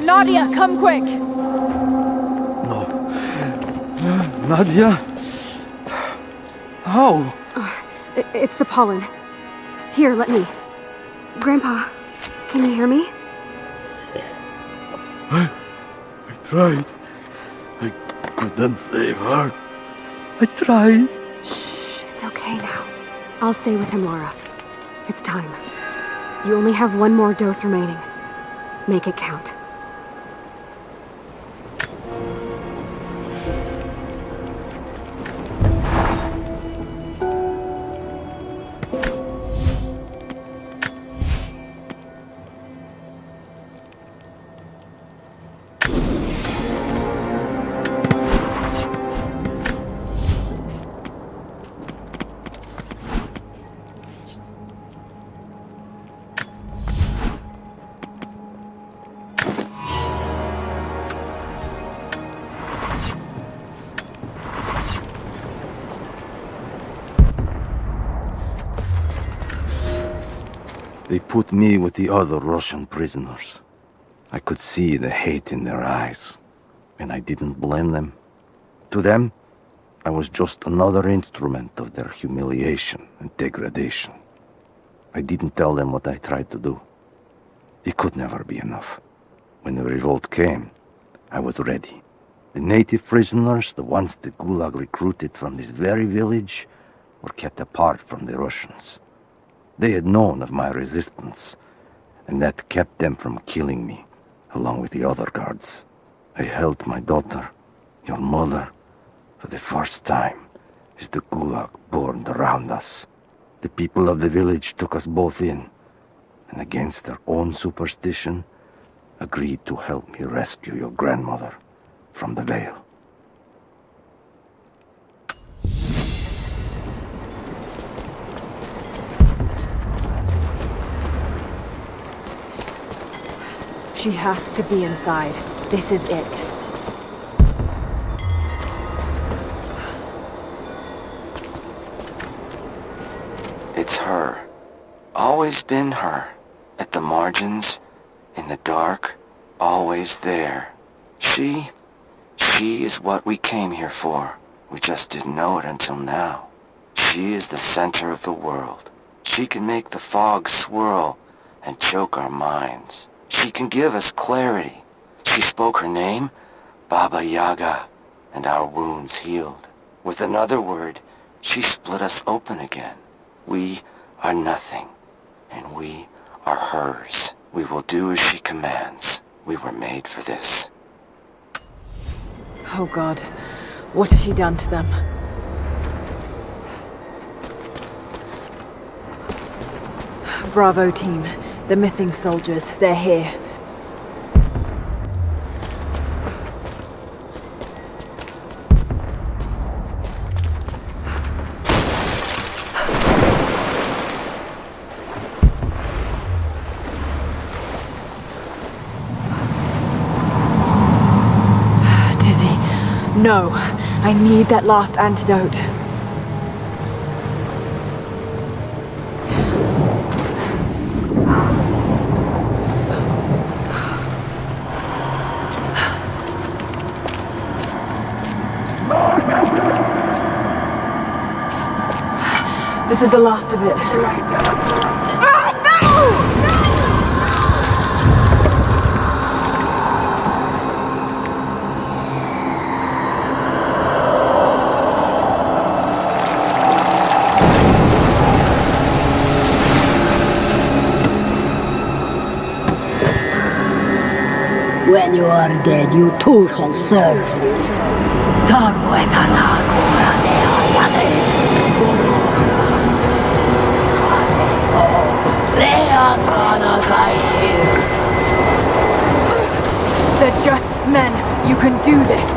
Nadia, come quick! No. Nadia? How? It's the pollen. Here, let me. Grandpa, can you hear me? I tried. I couldn't save her. I tried. Shh, it's okay now. I'll stay with him, Lara. It's time. You only have one more dose remaining. Make it count. They put me with the other Russian prisoners. I could see the hate in their eyes, and I didn't blame them. To them, I was just another instrument of their humiliation and degradation. I didn't tell them what I tried to do. It could never be enough. When the revolt came, I was ready. The native prisoners, the ones the Gulag recruited from this very village, were kept apart from the Russians. They had known of my resistance, and that kept them from killing me, along with the other guards. I held my daughter, your mother, for the first time, as the Gulag burned around us. The people of the village took us both in, and against their own superstition, agreed to help me rescue your grandmother from the Vale. She has to be inside. This is it. It's her. Always been her. At the margins, in the dark, always there. She is what we came here for. We just didn't know it until now. She is the center of the world. She can make the fog swirl and choke our minds. She can give us clarity. She spoke her name, Baba Yaga, and our wounds healed. With another word, she split us open again. We are nothing, and we are hers. We will do as she commands. We were made for this. Oh God, what has she done to them? Bravo team, the missing soldiers, they're here. No, I need that last antidote. This is the last of it. When you are dead, you too shall serve. Taru etana kura de ayate. Rea kana kai. They're just men. You can do this.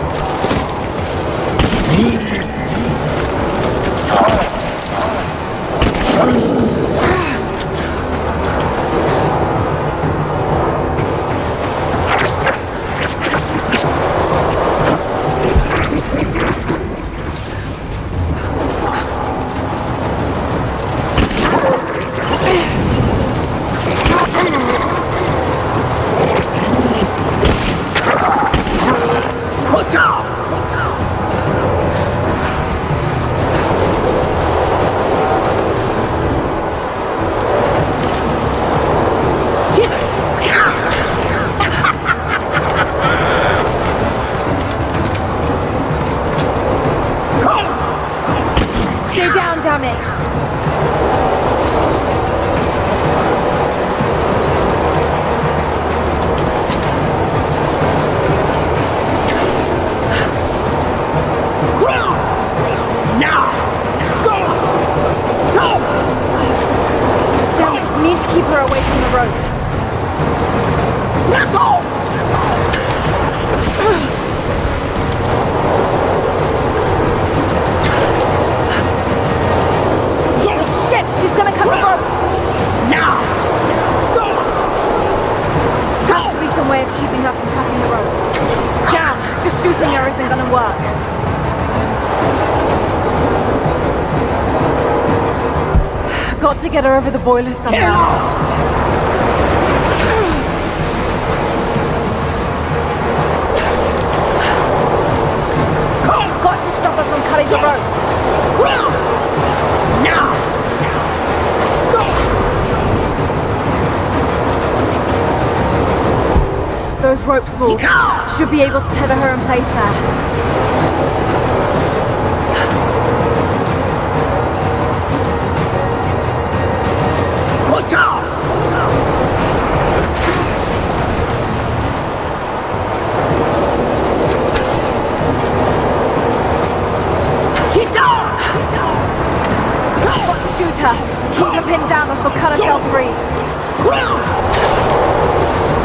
there isn't gonna work. Got to get her over the boiler somehow. Got to stop her from cutting the rope. Now! Those rope spools should be able to tether her in place there. Got to shoot her. Keep her pinned down or she'll cut herself free.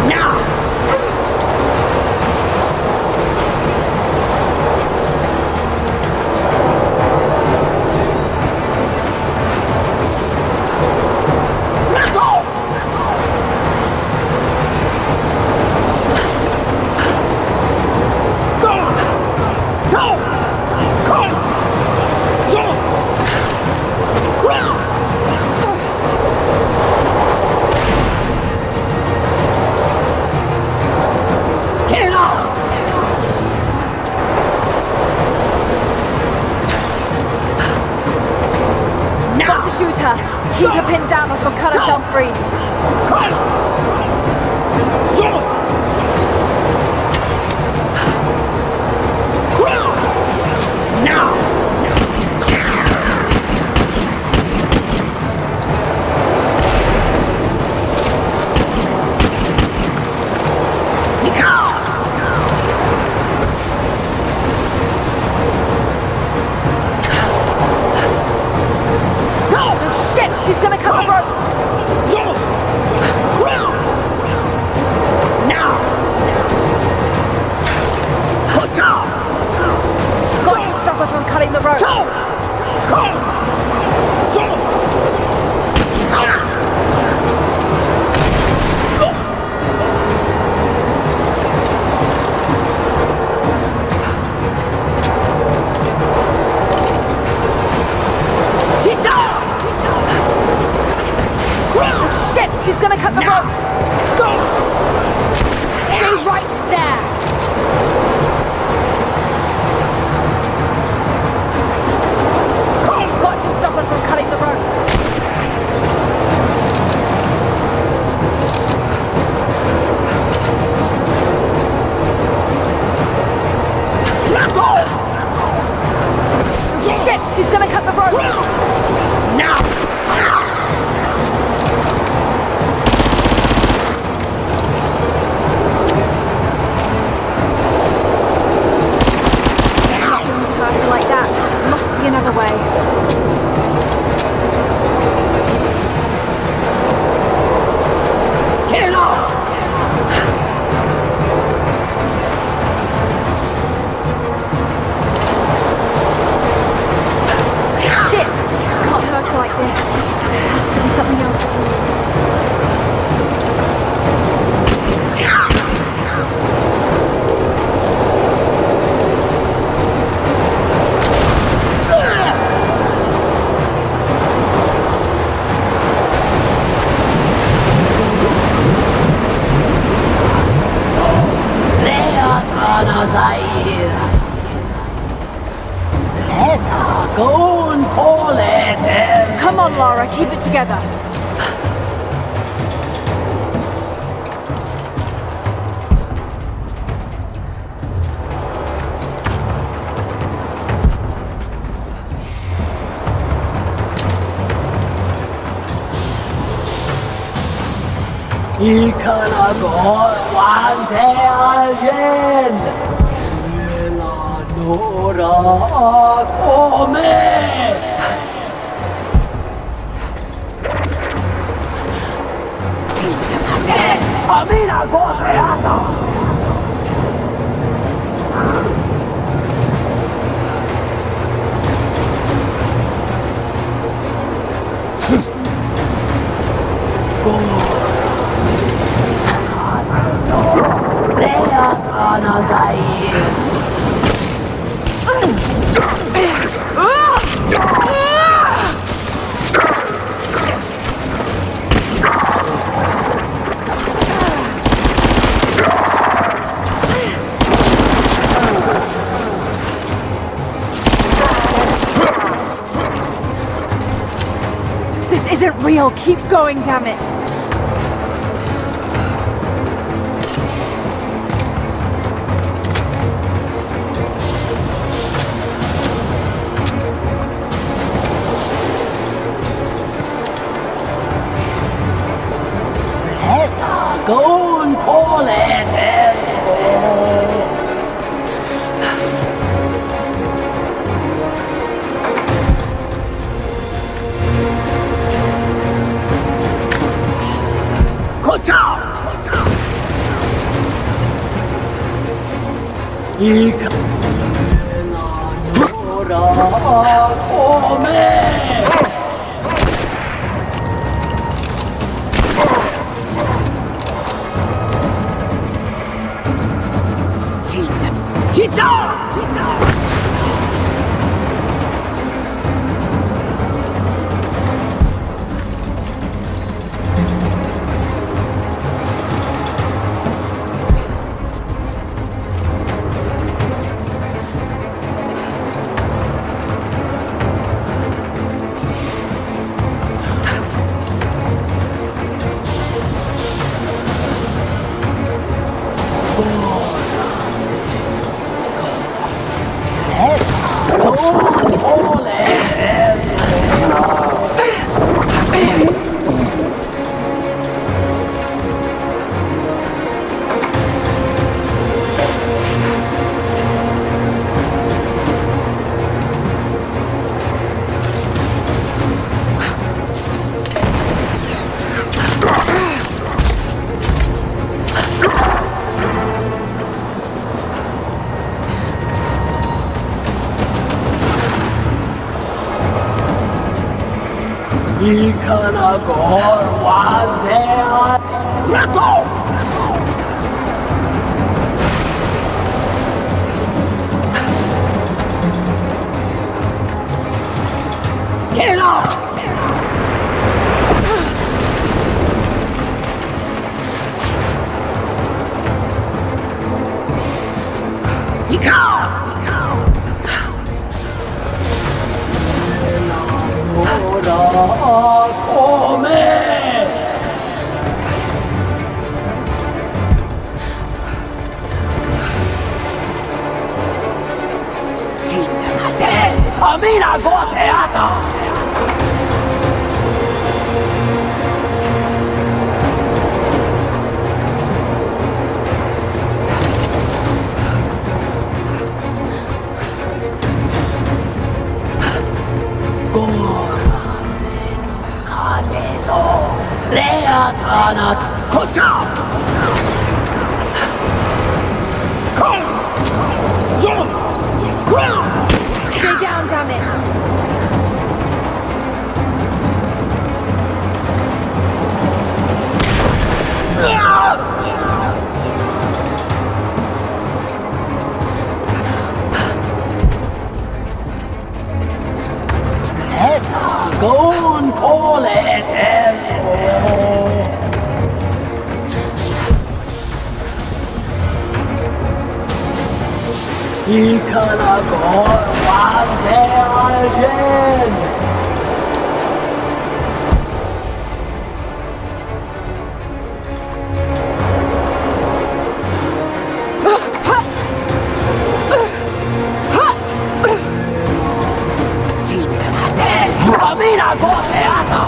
Now! Keep her pinned down or she'll cut herself free. Now! She's gonna cut the rope! Now! Got to stop her from cutting the rope! She's gonna cut the rope! Stay right there! Got to stop her from cutting the rope! Shit! She's gonna cut the rope! Now! Like that. Must be another way. Get off! Shit! Can't hurt her like this. There has to be something else. Come on, Lara, keep it together. Ikalagor wante agen Melanora akome Amina Goreata Keep going, damn it! Gon pollen. Kocha! Ika Nora come. Ikanagor one day. Let go! Get up! Amina goteata! Reatana Kocha! Stay down, damn it! Gon pollen. Ikanagor one day again. Amina goteata!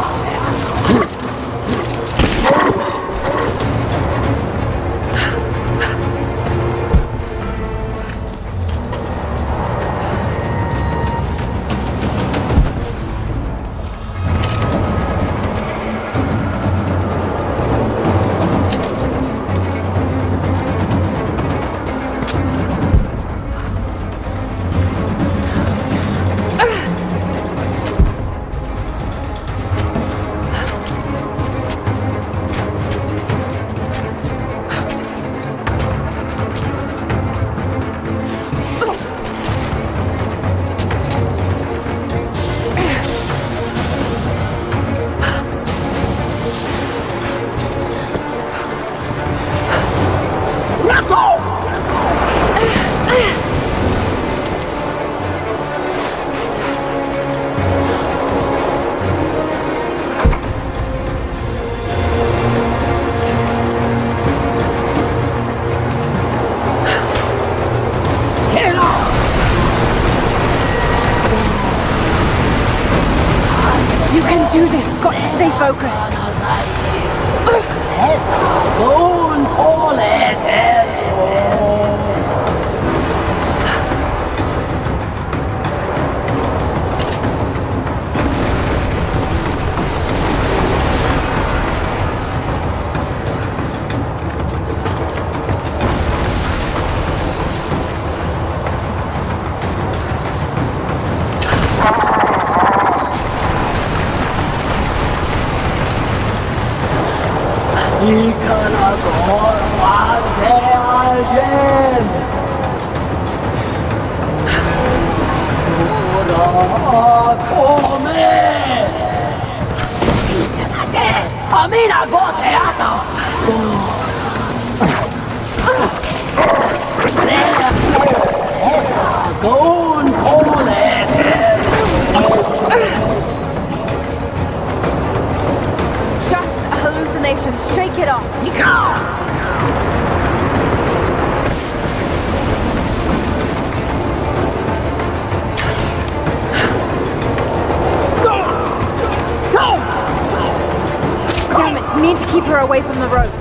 focused. Just a hallucination. Shake it off. Damn it, need to keep her away from the rope.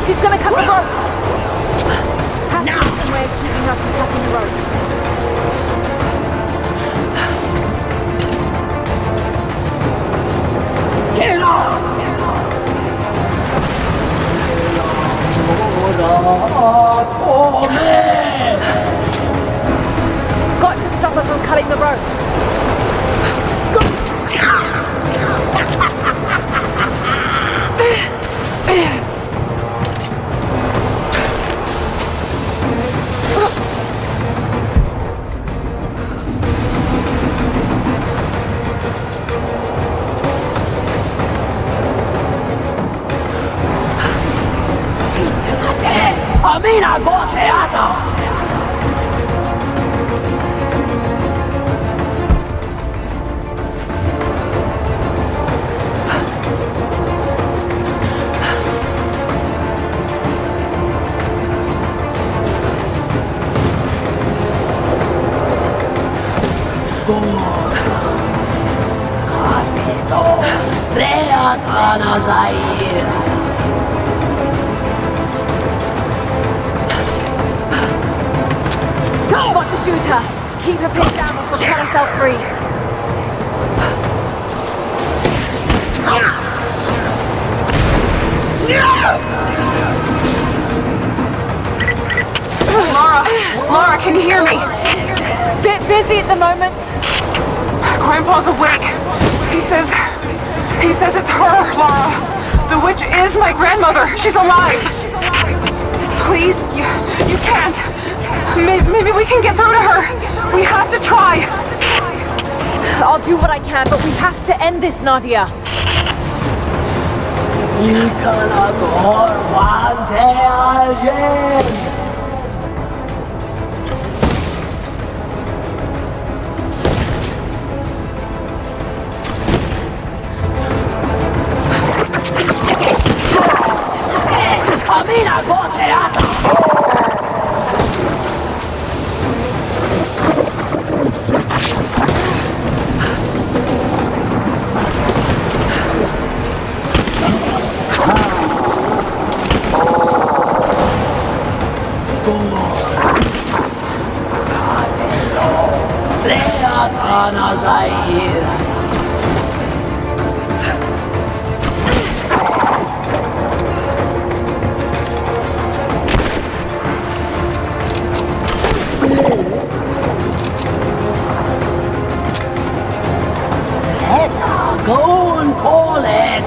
She's gonna cut the rope! Has to be some way of keeping her from cutting the rope. Get off! Got to stop her from cutting the rope. Amina goteata! Got to shoot her. Keep her pinned down or she'll cut herself free. Lara, can you hear me? Bit busy at the moment. Grandpa's awake. He says it's her, Lara. The witch is my grandmother. She's alive. Please, you can't. Maybe we can get through to her. We have to try. I'll do what I can, but we have to end this, Nadia. Amina goteata! Go and call it.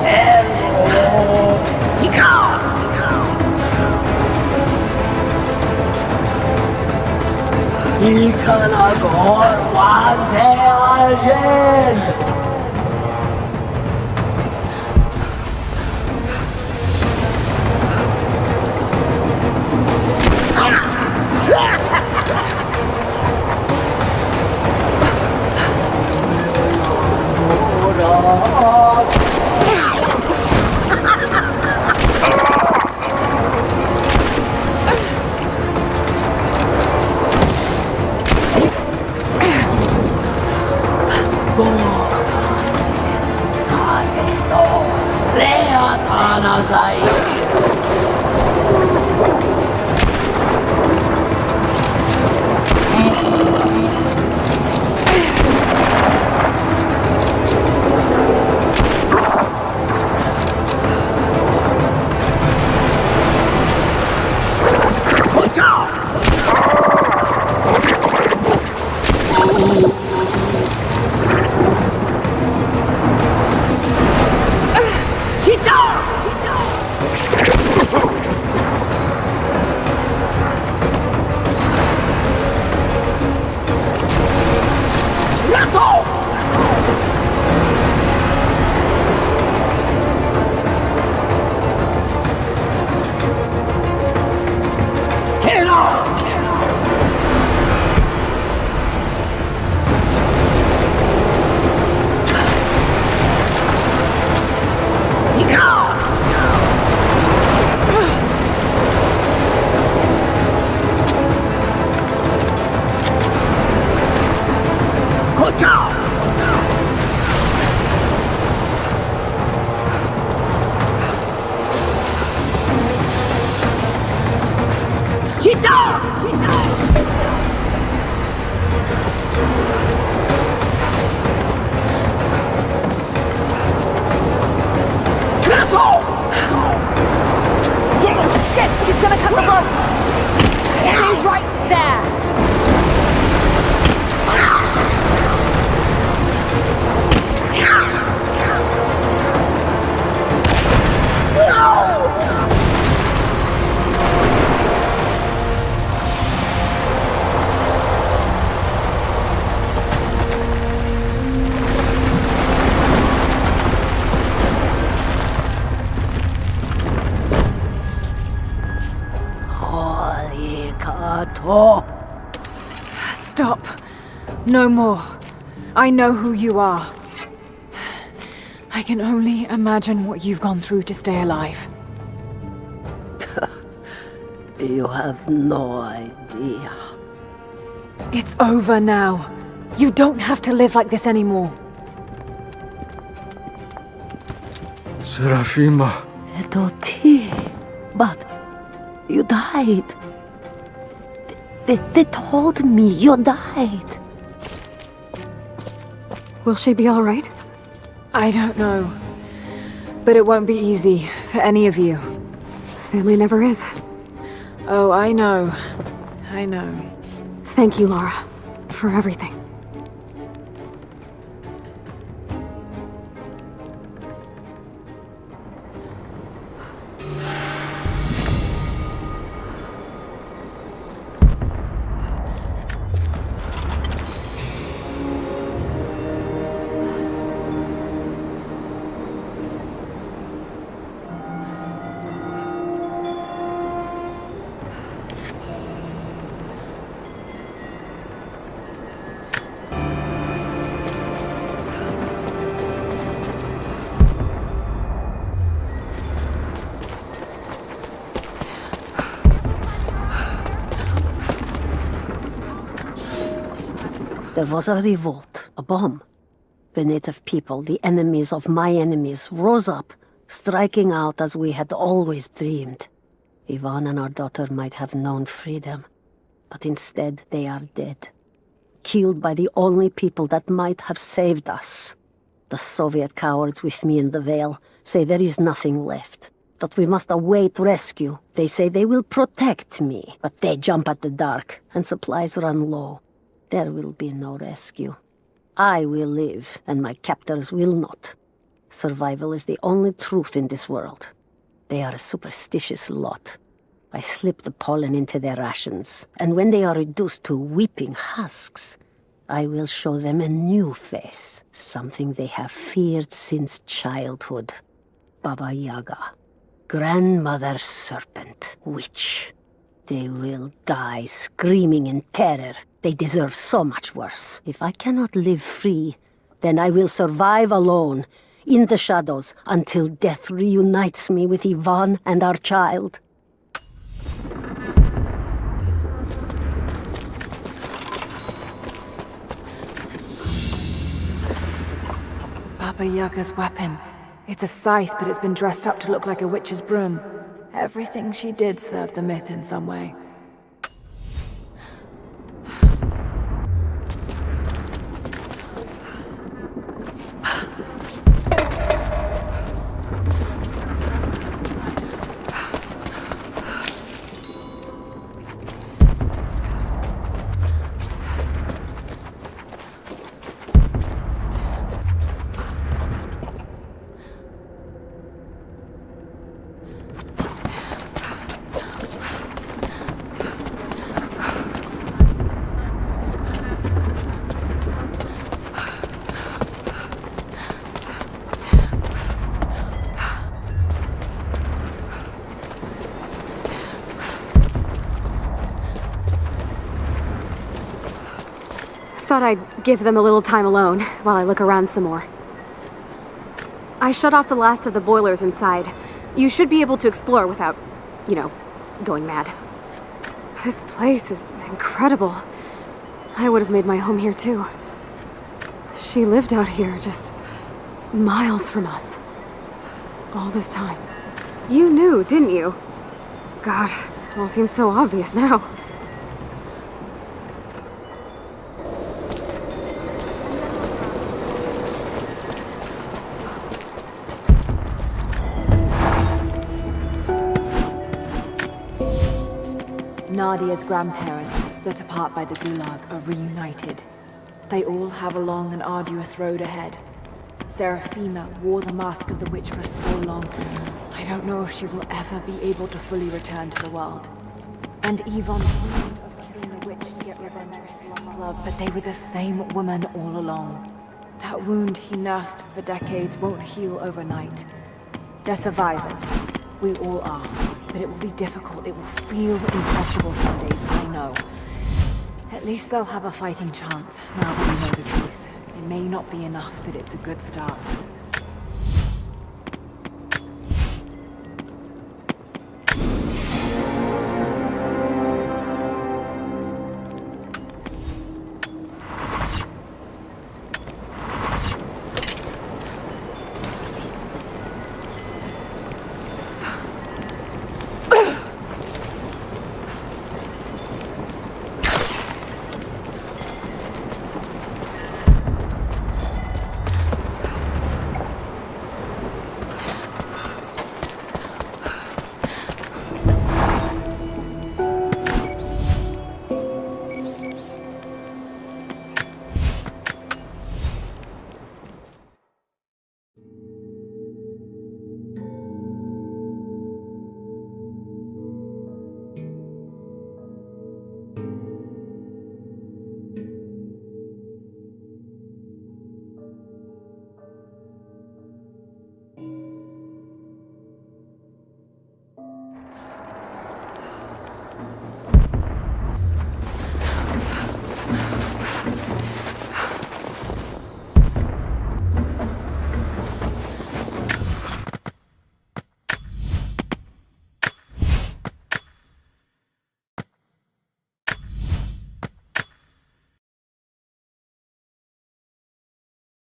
Ikanagor wante ajen. Stop. No more. I know who you are. I can only imagine what you've gone through to stay alive. You have no idea. It's over now. You don't have to live like this anymore. Serafima. Doti, but you died. They told me you died. Will she be all right? I don't know. But it won't be easy for any of you. Family never is. Oh, I know. I know. Thank you, Lara, for everything. There was a revolt, a bomb. The native people, the enemies of my enemies, rose up, striking out as we had always dreamed. Ivan and our daughter might have known freedom, but instead they are dead. Killed by the only people that might have saved us. The Soviet cowards with me in the Vale say there is nothing left, that we must await rescue. They say they will protect me, but they jump at the dark, and supplies run low. There will be no rescue. I will live, and my captors will not. Survival is the only truth in this world. They are a superstitious lot. I slip the pollen into their rations, and when they are reduced to weeping husks, I will show them a new face, something they have feared since childhood. Baba Yaga, grandmother serpent, witch. They will die screaming in terror. They deserve so much worse. If I cannot live free, then I will survive alone, in the shadows, until death reunites me with Ivan and our child. Baba Yaga's weapon. It's a scythe, but it's been dressed up to look like a witch's broom. Everything she did served the myth in some way. Thought I'd give them a little time alone while I look around some more. I shut off the last of the boilers inside. You should be able to explore without, going mad. This place is incredible. I would have made my home here too. She lived out here just miles from us. All this time. You knew, didn't you? God, it all seems so obvious now. Nadia's grandparents, split apart by the Gulag, are reunited. They all have a long and arduous road ahead. Serafima wore the mask of the witch for so long, I don't know if she will ever be able to fully return to the world. And Ivan dreamed of killing the witch to get revenge for his lost love, but they were the same woman all along. That wound he nursed for decades won't heal overnight. They're survivors. We all are. But it will be difficult. It will feel impossible some days, I know. At least they'll have a fighting chance, now that we know the truth. It may not be enough, but it's a good start.